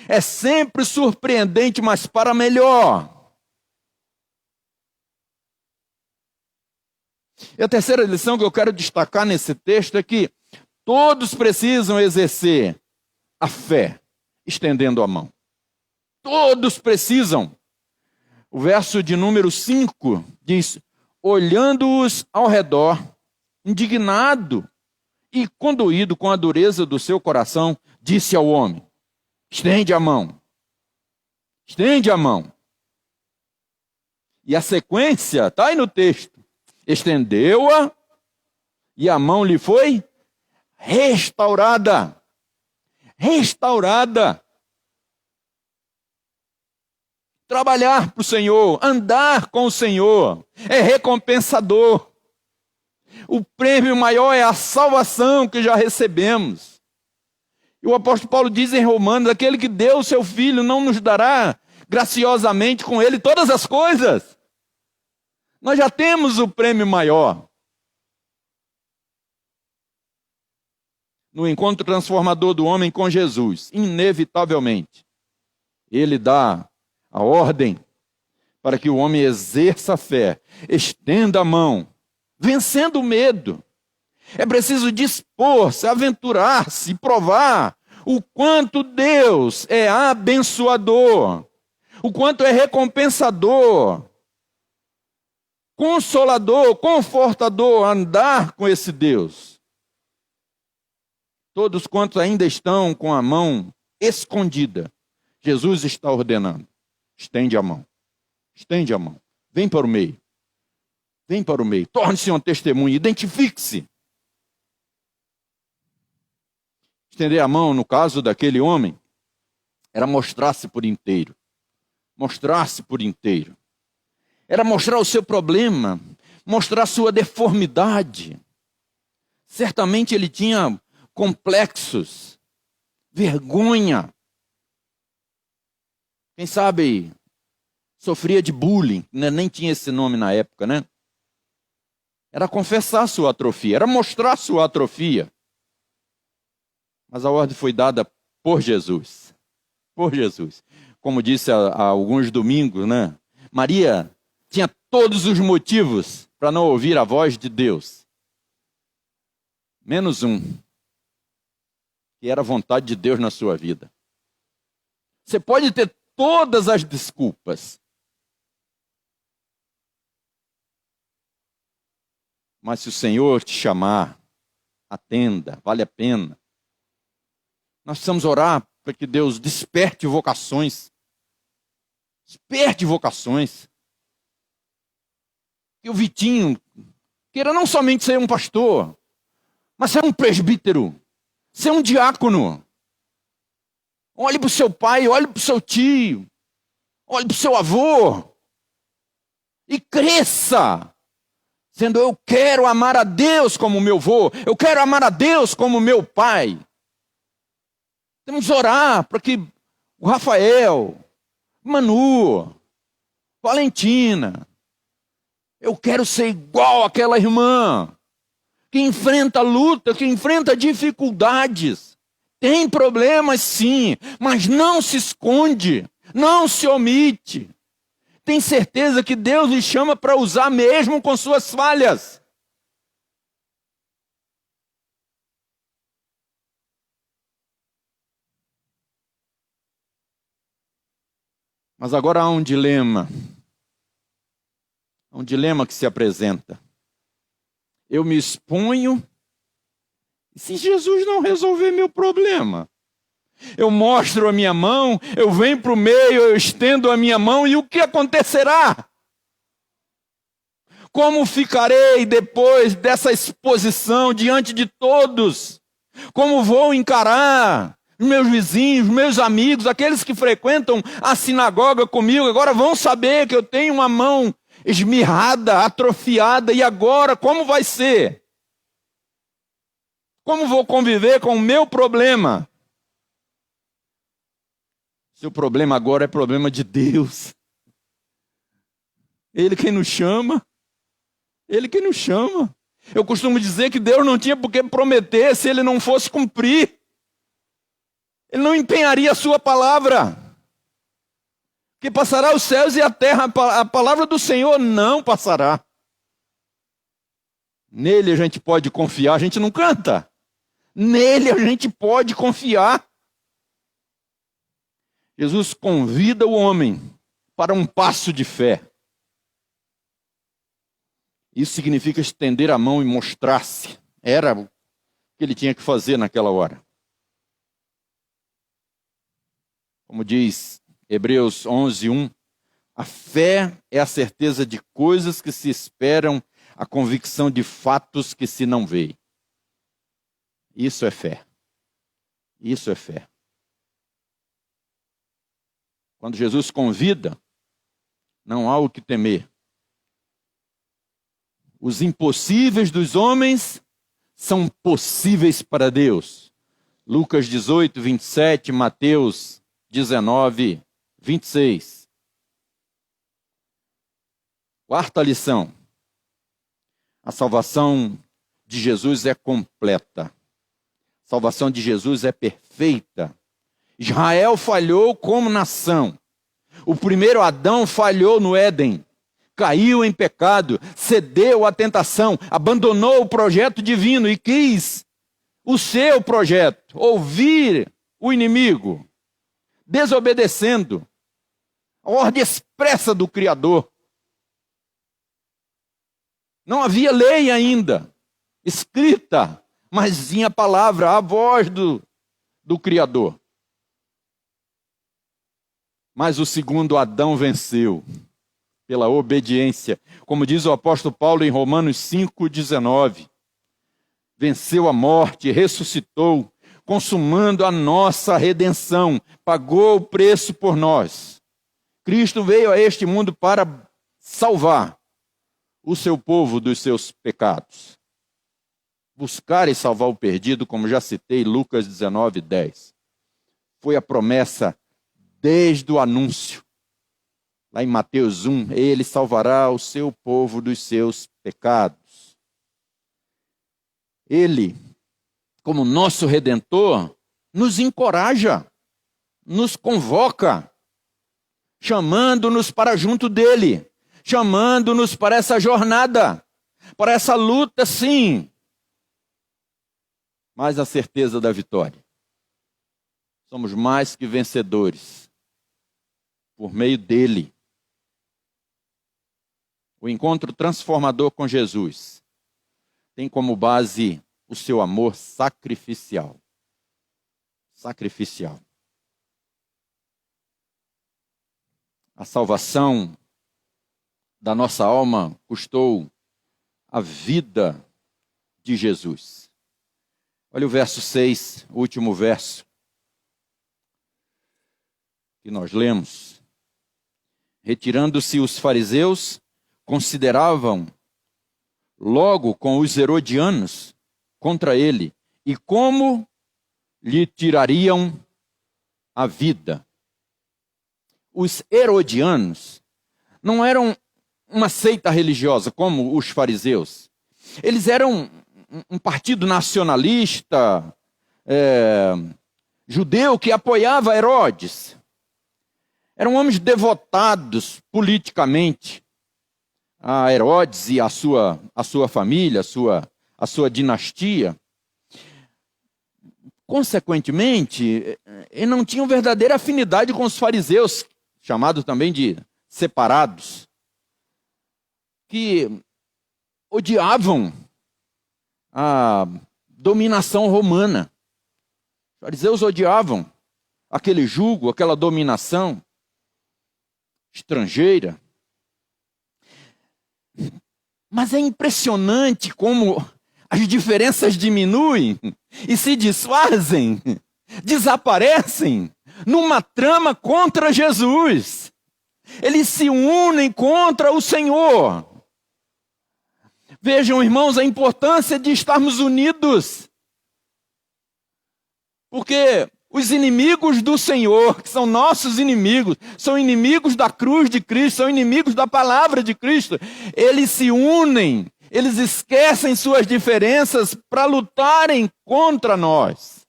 É sempre surpreendente, mas para melhor. E a terceira lição que eu quero destacar nesse texto é que todos precisam exercer a fé, estendendo a mão. Todos precisam. O verso de número 5 diz: olhando-os ao redor, indignado e condoído com a dureza do seu coração, disse ao homem: estende a mão. Estende a mão. E a sequência está aí no texto. Estendeu-a e a mão lhe foi restaurada. Restaurada. Trabalhar para o Senhor, andar com o Senhor, é recompensador. O prêmio maior é a salvação que já recebemos. E o apóstolo Paulo diz em Romanos: aquele que deu o seu Filho não nos dará graciosamente com ele todas as coisas. Nós já temos o prêmio maior. No encontro transformador do homem com Jesus, inevitavelmente, ele dá a ordem para que o homem exerça a fé, estenda a mão, vencendo o medo. É preciso dispor-se, aventurar-se, provar o quanto Deus é abençoador, o quanto é recompensador, consolador, confortador, andar com esse Deus. Todos quantos ainda estão com a mão escondida, Jesus está ordenando: estende a mão, estende a mão, vem para o meio, vem para o meio, torne-se uma testemunha, identifique-se. Estender a mão, no caso daquele homem, era mostrar-se por inteiro, mostrar-se por inteiro. Era mostrar o seu problema, mostrar a sua deformidade. Certamente ele tinha complexos, vergonha. Quem sabe sofria de bullying, né? Nem tinha esse nome na época, né? Era confessar sua atrofia, era mostrar sua atrofia. Mas a ordem foi dada por Jesus. Por Jesus. Como disse há alguns domingos, né? Maria tinha todos os motivos para não ouvir a voz de Deus. Menos um, que era a vontade de Deus na sua vida. Você pode ter todas as desculpas, mas se o Senhor te chamar, atenda, vale a pena. Nós precisamos orar para que Deus desperte vocações. Desperte vocações. Que o Vitinho queira não somente ser um pastor, mas ser um presbítero, ser um diácono. Olhe para o seu pai, olhe para o seu tio, olhe para o seu avô e cresça, dizendo: eu quero amar a Deus como meu avô, eu quero amar a Deus como meu pai. Temos que orar para que o Rafael, Manu, Valentina, eu quero ser igual àquela irmã que enfrenta luta, que enfrenta dificuldades. Tem problemas sim, mas não se esconde, não se omite. Tem certeza que Deus lhe chama para usar mesmo com suas falhas. Mas agora há um dilema. Há um dilema que se apresenta. Eu me exponho, e se Jesus não resolver meu problema? Eu mostro a minha mão, eu venho para o meio, eu estendo a minha mão, e o que acontecerá? Como ficarei depois dessa exposição diante de todos? Como vou encarar meus vizinhos, meus amigos, aqueles que frequentam a sinagoga comigo, agora vão saber que eu tenho uma mão esmirrada, atrofiada, e agora como vai ser? Como vou conviver com o meu problema? Se o problema agora é problema de Deus, Ele quem nos chama. Ele quem nos chama. Eu costumo dizer que Deus não tinha por que prometer se Ele não fosse cumprir. Ele não empenharia a sua palavra. Que passará os céus e a terra, a palavra do Senhor não passará. Nele a gente pode confiar, a gente não canta. Nele a gente pode confiar. Jesus convida o homem para um passo de fé. Isso significa estender a mão e mostrar-se. Era o que ele tinha que fazer naquela hora. Como diz Hebreus 11:1, a fé é a certeza de coisas que se esperam, a convicção de fatos que se não veem. Isso é fé. Isso é fé. Quando Jesus convida, não há o que temer. Os impossíveis dos homens são possíveis para Deus. Lucas 18, 27, Mateus 19, 26. Quarta lição. A salvação de Jesus é completa. A salvação de Jesus é perfeita. Israel falhou como nação. O primeiro Adão falhou no Éden. Caiu em pecado, cedeu à tentação, abandonou o projeto divino e quis o seu projeto, ouvir o inimigo, desobedecendo a ordem expressa do Criador. Não havia lei ainda, escrita, mas vinha a palavra, a voz do Criador. Mas o segundo Adão venceu pela obediência. Como diz o apóstolo Paulo em Romanos 5,19. Venceu a morte, ressuscitou, consumando a nossa redenção, pagou o preço por nós. Cristo veio a este mundo para salvar o seu povo dos seus pecados. Buscar e salvar o perdido, como já citei, Lucas 19:10. Foi a promessa desde o anúncio. Lá em Mateus 1, ele salvará o seu povo dos seus pecados. Ele, como nosso Redentor, nos encoraja, nos convoca, chamando-nos para junto dele, chamando-nos para essa jornada, para essa luta, sim, mas a certeza da vitória. Somos mais que vencedores por meio dele. O encontro transformador com Jesus tem como base o seu amor sacrificial. Sacrificial. A salvação da nossa alma custou a vida de Jesus. Olha o verso 6, o último verso que nós lemos. Retirando-se os fariseus, consideravam logo com os herodianos contra ele e como lhe tirariam a vida. Os herodianos não eram uma seita religiosa como os fariseus. Eles eram um partido nacionalista, judeu que apoiava Herodes. Eram homens devotados politicamente a Herodes e a sua família, a sua dinastia. Consequentemente, eles não tinham verdadeira afinidade com os fariseus, chamados também de separados, que odiavam a dominação romana. Os fariseus odiavam aquele jugo, aquela dominação estrangeira. Mas é impressionante como as diferenças diminuem e se desfazem, desaparecem numa trama contra Jesus. Eles se unem contra o Senhor. Vejam, irmãos, a importância de estarmos unidos. Porque Os inimigos do Senhor, que são nossos inimigos, são inimigos da cruz de Cristo, são inimigos da palavra de Cristo, eles se unem, eles esquecem suas diferenças para lutarem contra nós,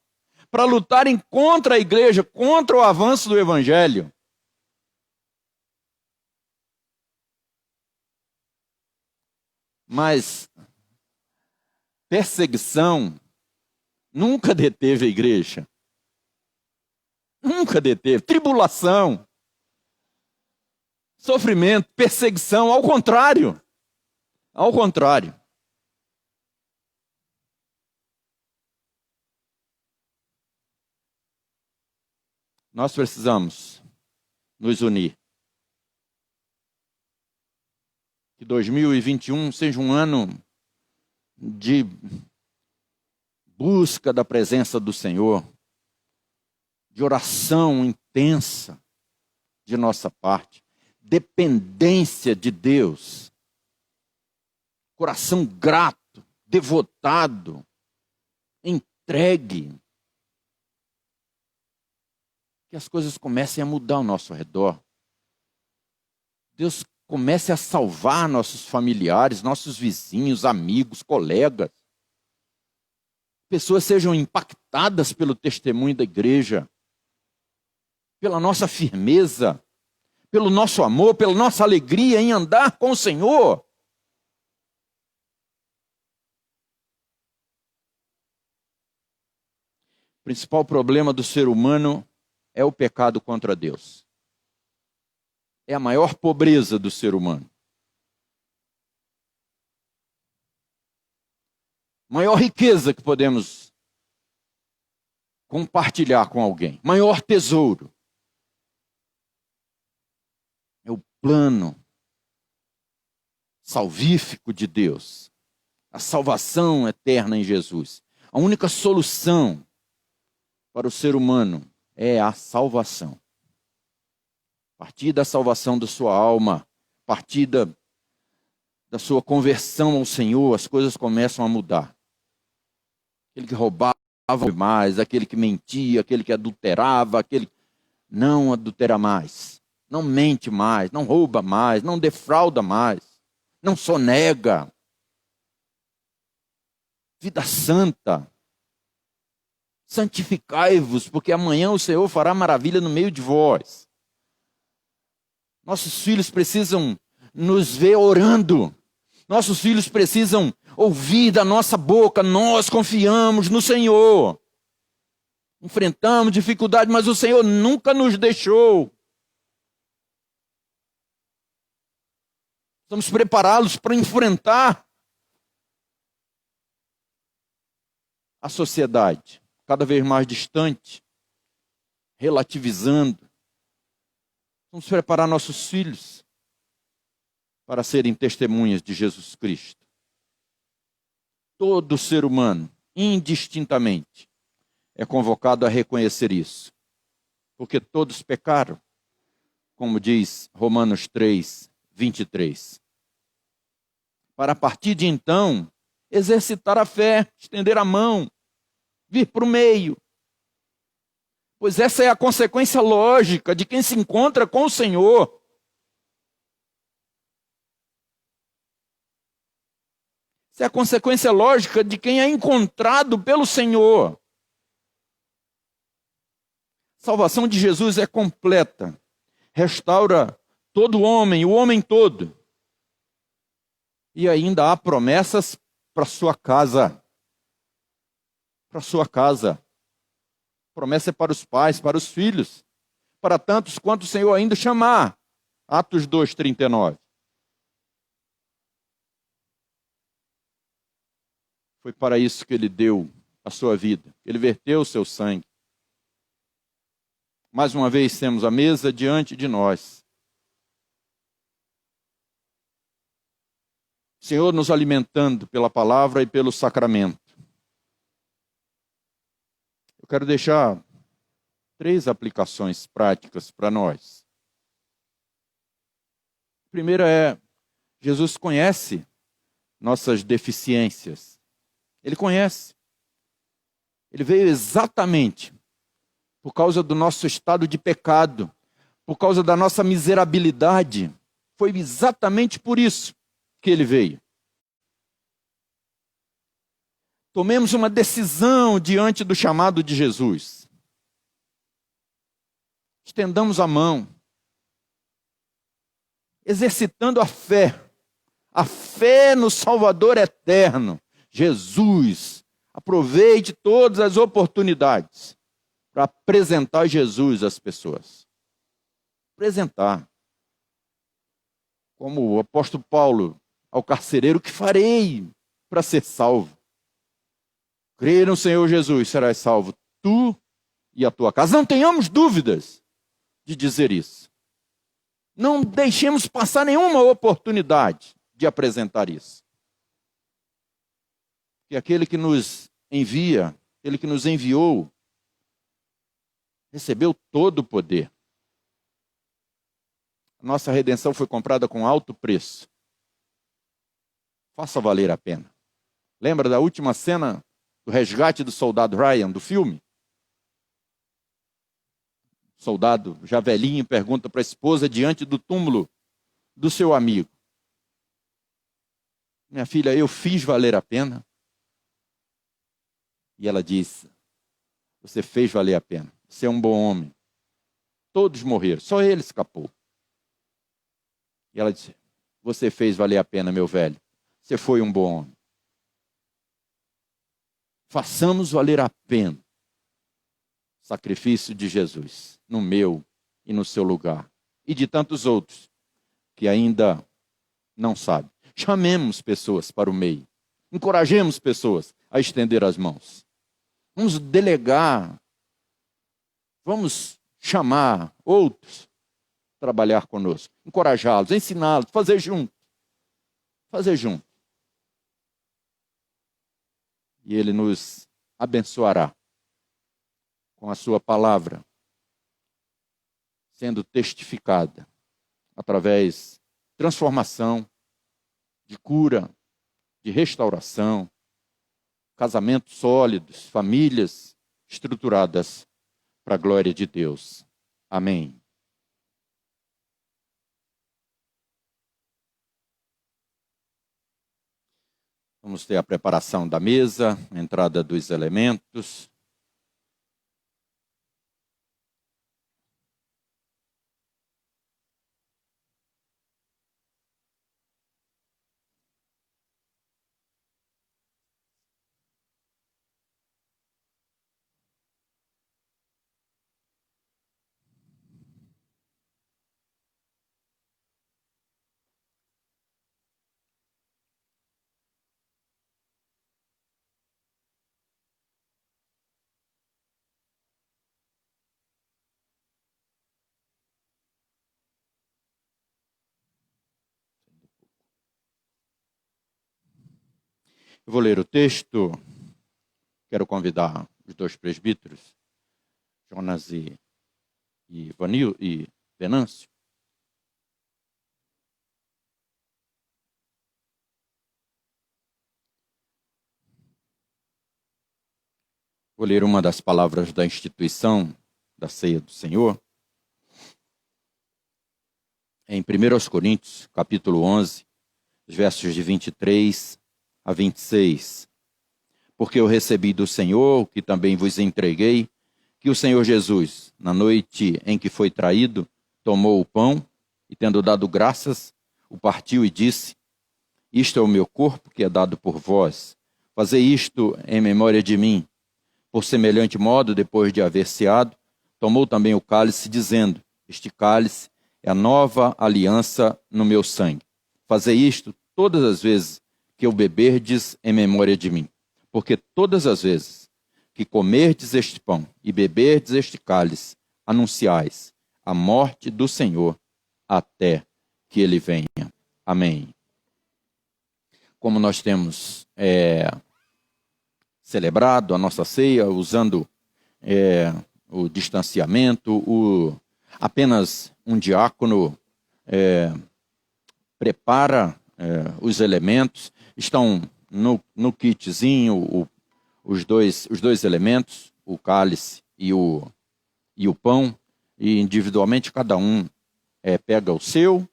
para lutarem contra a igreja, contra o avanço do evangelho. Mas perseguição nunca deteve a igreja. Nunca deteve. Tribulação, sofrimento, perseguição, ao contrário. Ao contrário. Nós precisamos nos unir. Que 2021 seja um ano de busca da presença do Senhor, de oração intensa de nossa parte, dependência de Deus, coração grato, devotado, entregue. Que as coisas comecem a mudar ao nosso redor. Deus comece a salvar nossos familiares, nossos vizinhos, amigos, colegas. Pessoas sejam impactadas pelo testemunho da igreja, pela nossa firmeza, pelo nosso amor, pela nossa alegria em andar com o Senhor. O principal problema do ser humano é o pecado contra Deus. É a maior pobreza do ser humano. Maior riqueza que podemos compartilhar com alguém. Maior tesouro. É o plano salvífico de Deus. A salvação eterna em Jesus. A única solução para o ser humano é a salvação. A partir da salvação da sua alma, a partir da sua conversão ao Senhor, as coisas começam a mudar. Aquele que roubava mais, aquele que mentia, aquele que adulterava, aquele que não adultera mais, não mente mais, não rouba mais, não defrauda mais, não sonega. Vida santa. Santificai-vos, porque amanhã o Senhor fará maravilha no meio de vós. Nossos filhos precisam nos ver orando. Nossos filhos precisam ouvir da nossa boca, nós confiamos no Senhor. Enfrentamos dificuldade, mas o Senhor nunca nos deixou. Vamos prepará-los para enfrentar a sociedade, cada vez mais distante, relativizando. Vamos preparar nossos filhos para serem testemunhas de Jesus Cristo. Todo ser humano, indistintamente, é convocado a reconhecer isso. Porque todos pecaram, como diz Romanos 3, 23. Para a partir de então, exercitar a fé, estender a mão, vir para o meio. Pois essa é a consequência lógica de quem se encontra com o Senhor. Essa é a consequência lógica de quem é encontrado pelo Senhor. A salvação de Jesus é completa. Restaura todo homem, o homem todo. E ainda há promessas para sua casa. Para sua casa. Promessa é para os pais, para os filhos, para tantos quanto o Senhor ainda chamar. Atos 2:39. Foi para isso que ele deu a sua vida. Ele verteu o seu sangue. Mais uma vez temos a mesa diante de nós. O Senhor nos alimentando pela palavra e pelo sacramento. Eu quero deixar 3 aplicações práticas para nós. A primeira é, Jesus conhece nossas deficiências. Ele conhece. Ele veio exatamente por causa do nosso estado de pecado, por causa da nossa miserabilidade. Foi exatamente por isso que ele veio. Tomemos uma decisão diante do chamado de Jesus. Estendamos a mão, exercitando a fé no Salvador eterno, Jesus. Aproveite todas as oportunidades para apresentar Jesus às pessoas. Apresentar. Como o apóstolo Paulo ao carcereiro: o que farei para ser salvo? Crê no Senhor Jesus, serás salvo, tu e a tua casa. Não tenhamos dúvidas de dizer isso. Não deixemos passar nenhuma oportunidade de apresentar isso. Que aquele que nos envia, aquele que nos enviou, recebeu todo o poder. Nossa redenção foi comprada com alto preço. Faça valer a pena. Lembra da última cena do resgate do soldado Ryan, do filme? O soldado, já velhinho, pergunta para a esposa diante do túmulo do seu amigo: minha filha, eu fiz valer a pena? E ela disse: você fez valer a pena. Você é um bom homem. Todos morreram, só ele escapou. E ela disse: você fez valer a pena, meu velho. Você foi um bom homem. Façamos valer a pena o sacrifício de Jesus, no meu e no seu lugar, e de tantos outros que ainda não sabem. Chamemos pessoas para o meio. Encorajemos pessoas a estender as mãos. Vamos delegar. Vamos chamar outros a trabalhar conosco. Encorajá-los, ensiná-los, fazer junto. Fazer junto. E Ele nos abençoará com a sua palavra, sendo testificada através de transformação, de cura, de restauração, casamentos sólidos, famílias estruturadas para a glória de Deus. Amém. Vamos ter a preparação da mesa, a entrada dos elementos. Eu vou ler o texto. Quero convidar os dois presbíteros, Jonas e Venâncio. Vou ler uma das palavras da instituição da Ceia do Senhor. Em 1 Coríntios, capítulo 11, os versos de 23 a 26. Porque eu recebi do Senhor, o que também vos entreguei, que o Senhor Jesus, na noite em que foi traído, tomou o pão e, tendo dado graças, o partiu e disse: isto é o meu corpo que é dado por vós. Fazei isto em memória de mim. Por semelhante modo, depois de haver ceado, tomou também o cálice, dizendo: este cálice é a nova aliança no meu sangue. Fazei isto todas as vezes que o beberdes em memória de mim. Porque todas as vezes que comerdes este pão e beberdes este cálice, anunciais a morte do Senhor até que ele venha. Amém. Como nós temos celebrado a nossa ceia, usando o distanciamento, apenas um diácono prepara os elementos. Estão no kitzinho os dois elementos, o cálice e o e o pão, e individualmente cada um pega o seu,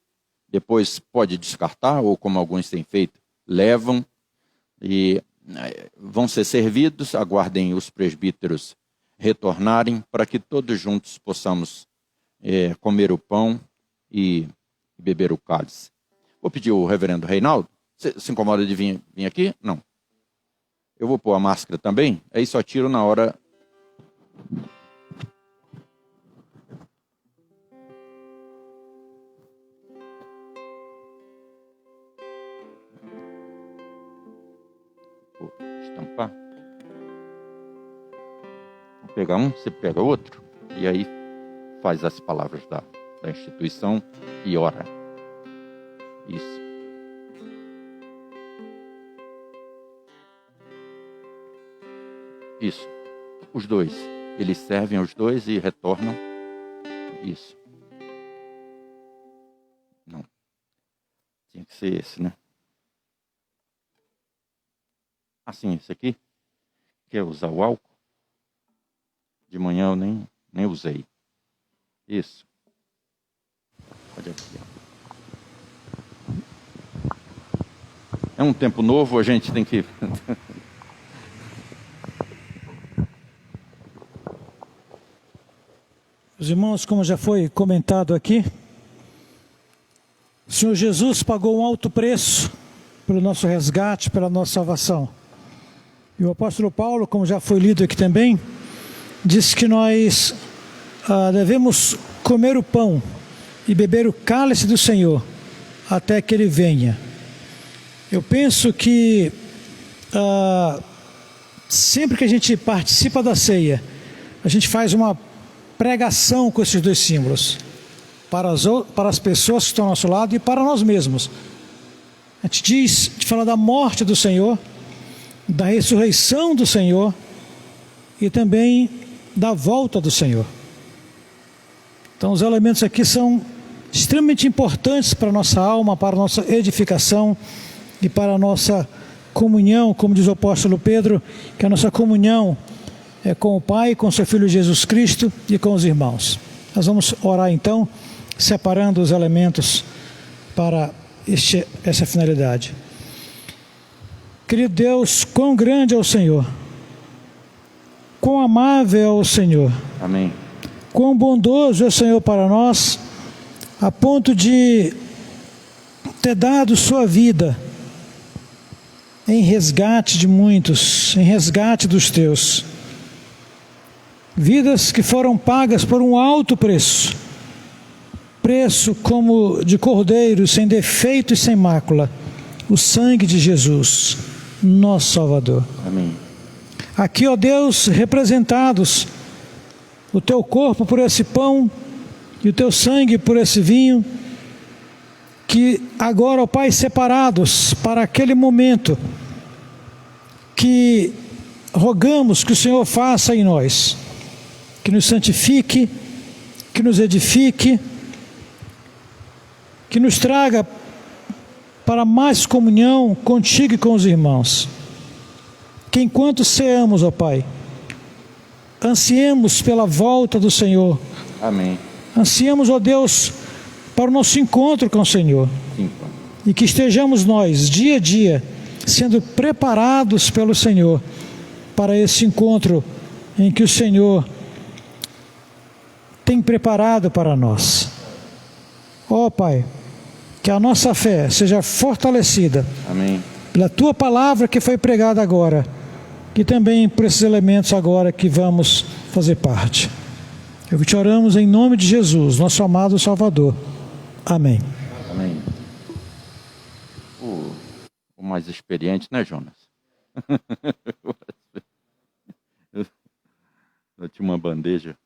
depois pode descartar, ou como alguns têm feito, levam e vão ser servidos. Aguardem os presbíteros retornarem para que todos juntos possamos comer o pão e beber o cálice. Vou pedir ao reverendo Reinaldo. Você se incomoda de vir aqui? Não. Eu vou pôr a máscara também, aí só tiro na hora. Vou estampar. Vou pegar um, você pega outro, e aí faz as palavras da instituição e ora. Isso. Isso. Os dois. Eles servem aos dois e retornam. Isso. Não. Tinha que ser esse, né? Assim, esse aqui. Quer usar o álcool? De manhã eu nem usei. Isso. Pode aqui, ó. É um tempo novo, a gente tem que... Os irmãos, como já foi comentado aqui, o Senhor Jesus pagou um alto preço pelo nosso resgate, pela nossa salvação. E o apóstolo Paulo, como já foi lido aqui também, disse que nós devemos comer o pão e beber o cálice do Senhor até que Ele venha. Eu penso que sempre que a gente participa da ceia, a gente faz uma pregação com esses dois símbolos para as pessoas que estão ao nosso lado e para nós mesmos. A gente fala da morte do Senhor, da ressurreição do Senhor e também da volta do Senhor. Então os elementos aqui são extremamente importantes para a nossa alma, para a nossa edificação e para a nossa comunhão, como diz o apóstolo Pedro, que a nossa comunhão é com o Pai, com o seu Filho Jesus Cristo e com os irmãos. Nós vamos orar então, separando os elementos para essa finalidade. Querido Deus, quão grande é o Senhor, quão amável é o Senhor. Amém. Quão bondoso é o Senhor para nós, a ponto de ter dado sua vida em resgate de muitos, em resgate dos teus. Vidas que foram pagas por um alto preço, preço como de cordeiro, sem defeito e sem mácula, o sangue de Jesus, nosso Salvador. Amém. Aqui, ó Deus, representados, o teu corpo por esse pão e o teu sangue por esse vinho, que agora, ó Pai, separados para aquele momento, que rogamos que o Senhor faça em nós, que nos santifique, que nos edifique, que nos traga para mais comunhão contigo e com os irmãos. Que enquanto ceamos, ó Pai, ansiemos pela volta do Senhor. Amém. Ansiemos, ó Deus, para o nosso encontro com o Senhor. Sim. E que estejamos nós, dia a dia, sendo preparados pelo Senhor para esse encontro em que o Senhor tem preparado para nós. Ó Pai, que a nossa fé seja fortalecida. Amém. Pela Tua palavra que foi pregada agora, e também por esses elementos agora que vamos fazer parte. Eu te oramos em nome de Jesus, nosso amado Salvador. Amém. Amém. O mais experiente, né, Jonas? Eu tinha uma bandeja.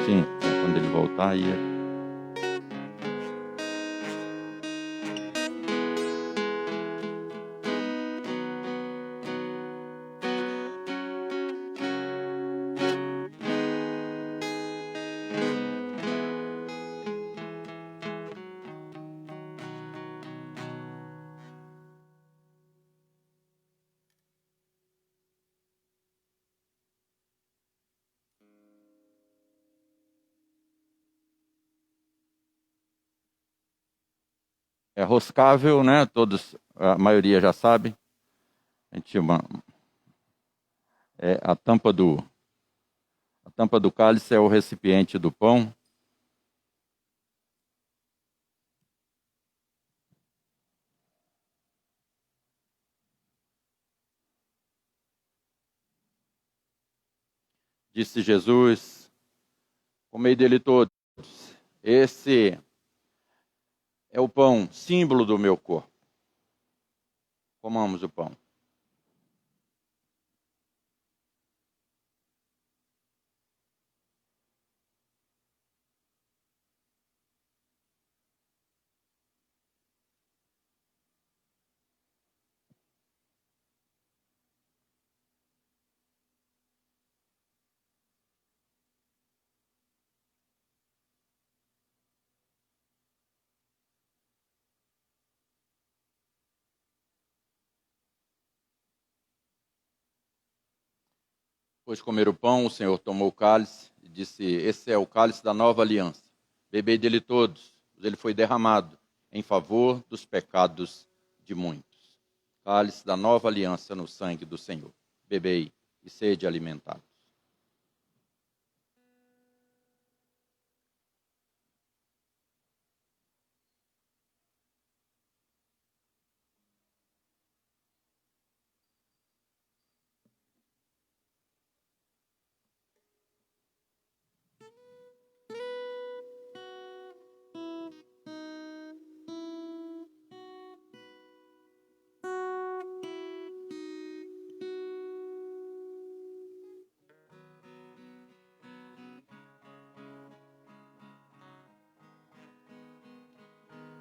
Sim, quando ele voltar aí. É roscável, né? Todos, a maioria já sabe. A gente a tampa do cálice é o recipiente do pão. Disse Jesus, comei dele todos. Esse é o pão, símbolo do meu corpo. Comamos o pão. Depois de comer o pão, o Senhor tomou o cálice e disse, esse é o cálice da nova aliança. Bebei dele todos, pois ele foi derramado em favor dos pecados de muitos. Cálice da nova aliança no sangue do Senhor. Bebei e sede alimentados.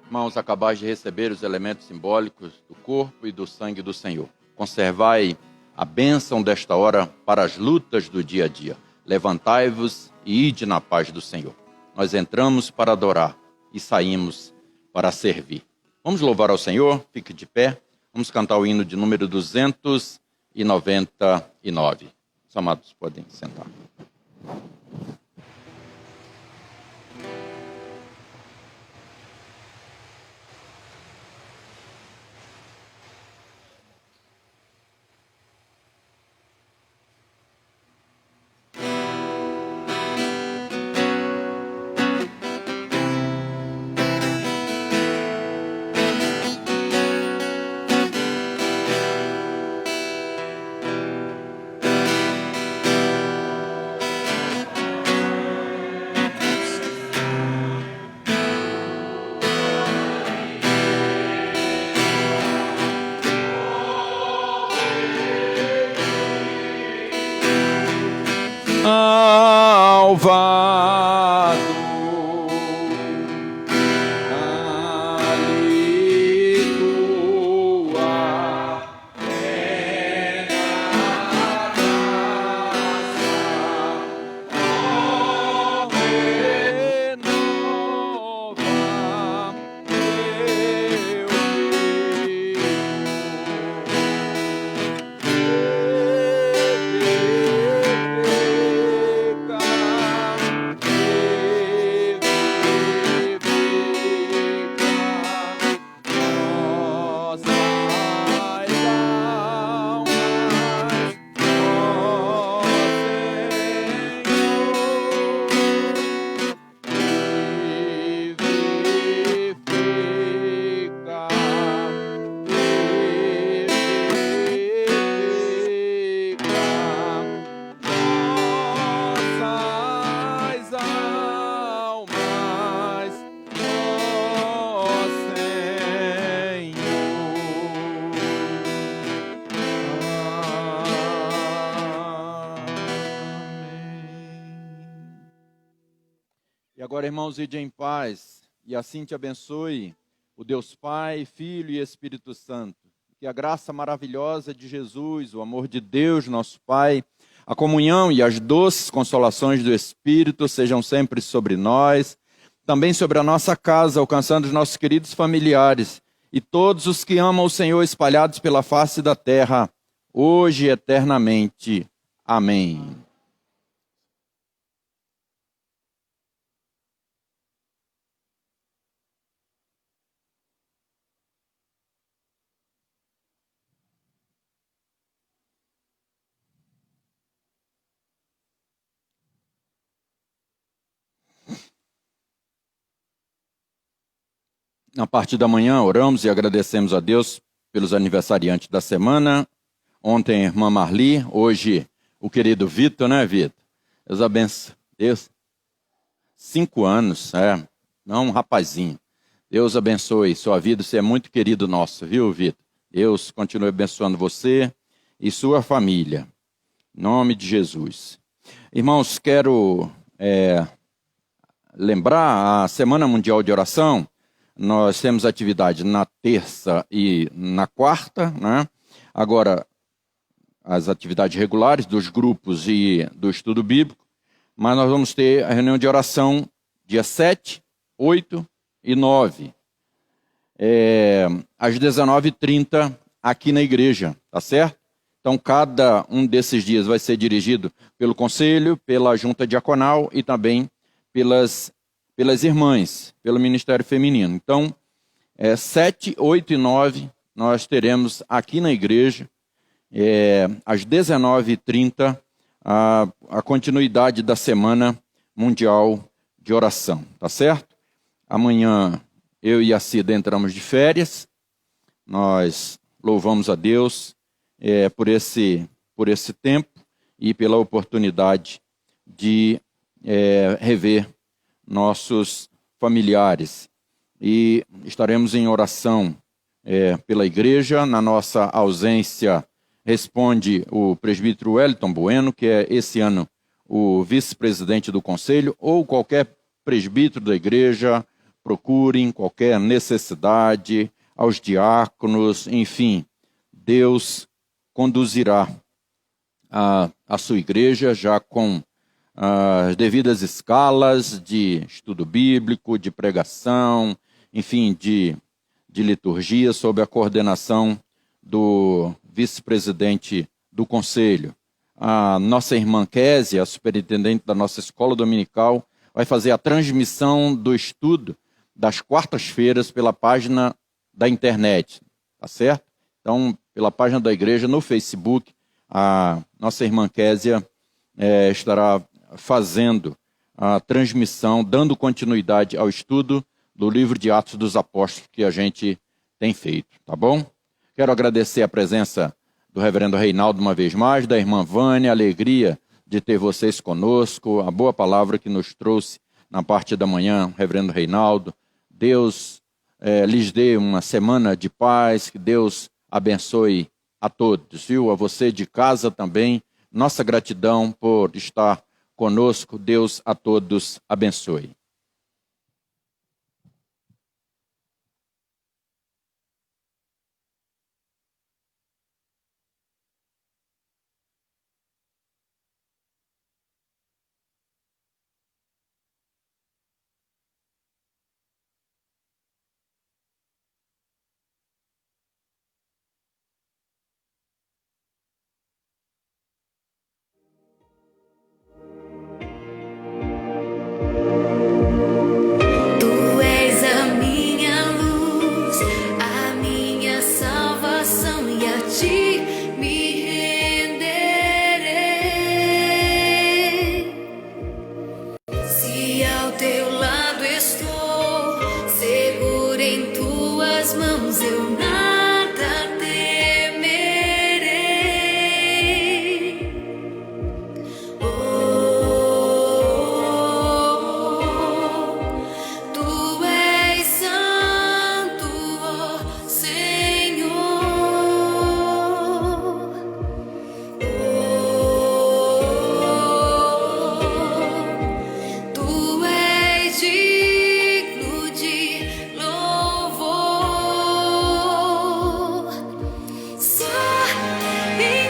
Irmãos, acabais de receber os elementos simbólicos do corpo e do sangue do Senhor. Conservai a bênção desta hora para as lutas do dia a dia. Levantai-vos e ide na paz do Senhor. Nós entramos para adorar e saímos para servir. Vamos louvar ao Senhor, fique de pé. Vamos cantar o hino de número 299. Os amados podem sentar. Alvado, ali tua pena renova meu Agora, irmãos, ide em paz, e assim te abençoe o Deus Pai, Filho e Espírito Santo. Que a graça maravilhosa de Jesus, o amor de Deus, nosso Pai, a comunhão e as doces consolações do Espírito sejam sempre sobre nós, também sobre a nossa casa, alcançando os nossos queridos familiares e todos os que amam o Senhor espalhados pela face da terra, hoje e eternamente. Amém. Na parte da manhã, oramos e agradecemos a Deus pelos aniversariantes da semana. Ontem, a irmã Marli, hoje o querido Vitor, né, Vitor? Deus abençoe. Deus, 5 anos, não um rapazinho. Deus abençoe sua vida, você é muito querido nosso, viu, Vitor? Deus continue abençoando você e sua família. Em nome de Jesus. Irmãos, quero lembrar a Semana Mundial de Oração. Nós temos atividade na terça e na quarta, né? Agora, as atividades regulares dos grupos e do estudo bíblico, mas nós vamos ter a reunião de oração dia 7, 8 e 9, às 19h30, aqui na igreja, tá certo? Então, cada um desses dias vai ser dirigido pelo conselho, pela junta diaconal e também pelas irmãs, pelo Ministério Feminino. Então, 7, 8 e 9, nós teremos aqui na igreja, às 19h30, a continuidade da Semana Mundial de Oração, tá certo? Amanhã, eu e a Cida entramos de férias, nós louvamos a Deus por esse tempo e pela oportunidade de rever nossos familiares, e estaremos em oração pela igreja. Na nossa ausência, responde o presbítero Wellington Bueno, que é esse ano o vice-presidente do conselho, ou qualquer presbítero da igreja, procurem qualquer necessidade, aos diáconos, enfim, Deus conduzirá a sua igreja já com as devidas escalas de estudo bíblico, de pregação, enfim, de liturgia, sob a coordenação do vice-presidente do conselho. A nossa irmã Késia, a superintendente da nossa escola dominical, vai fazer a transmissão do estudo das quartas-feiras pela página da internet, tá certo? Então, pela página da igreja no Facebook, a nossa irmã Késia estará fazendo a transmissão, dando continuidade ao estudo do livro de Atos dos Apóstolos que a gente tem feito, tá bom? Quero agradecer a presença do reverendo Reinaldo uma vez mais, da irmã Vânia, a alegria de ter vocês conosco, a boa palavra que nos trouxe na parte da manhã, reverendo Reinaldo. Deus lhes dê uma semana de paz, que Deus abençoe a todos, viu? A você de casa também, nossa gratidão por estar conosco. Deus a todos abençoe.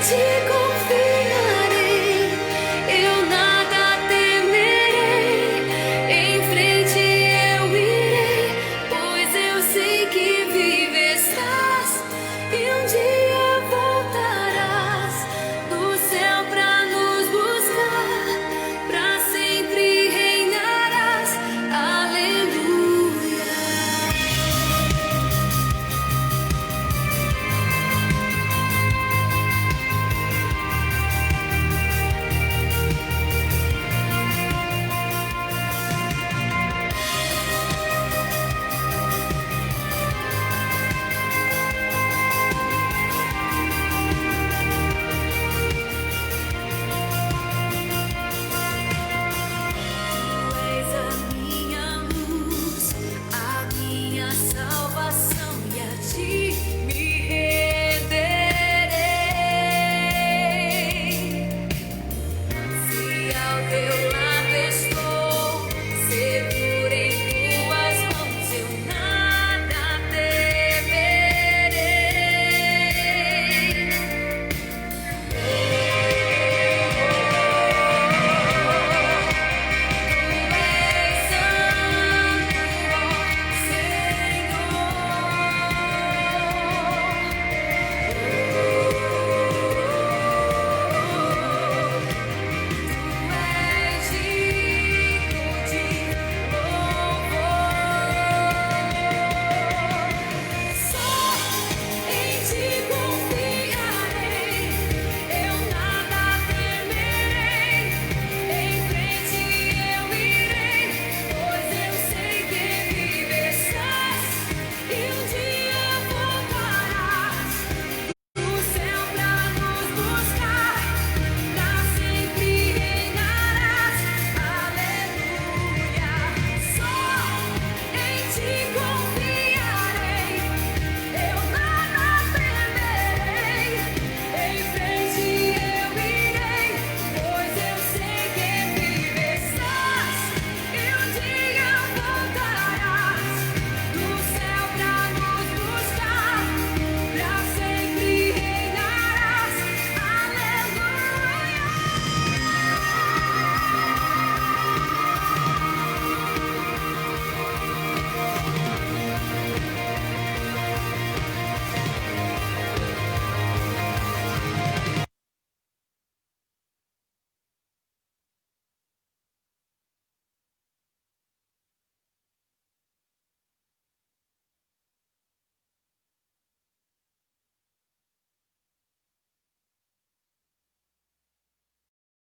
te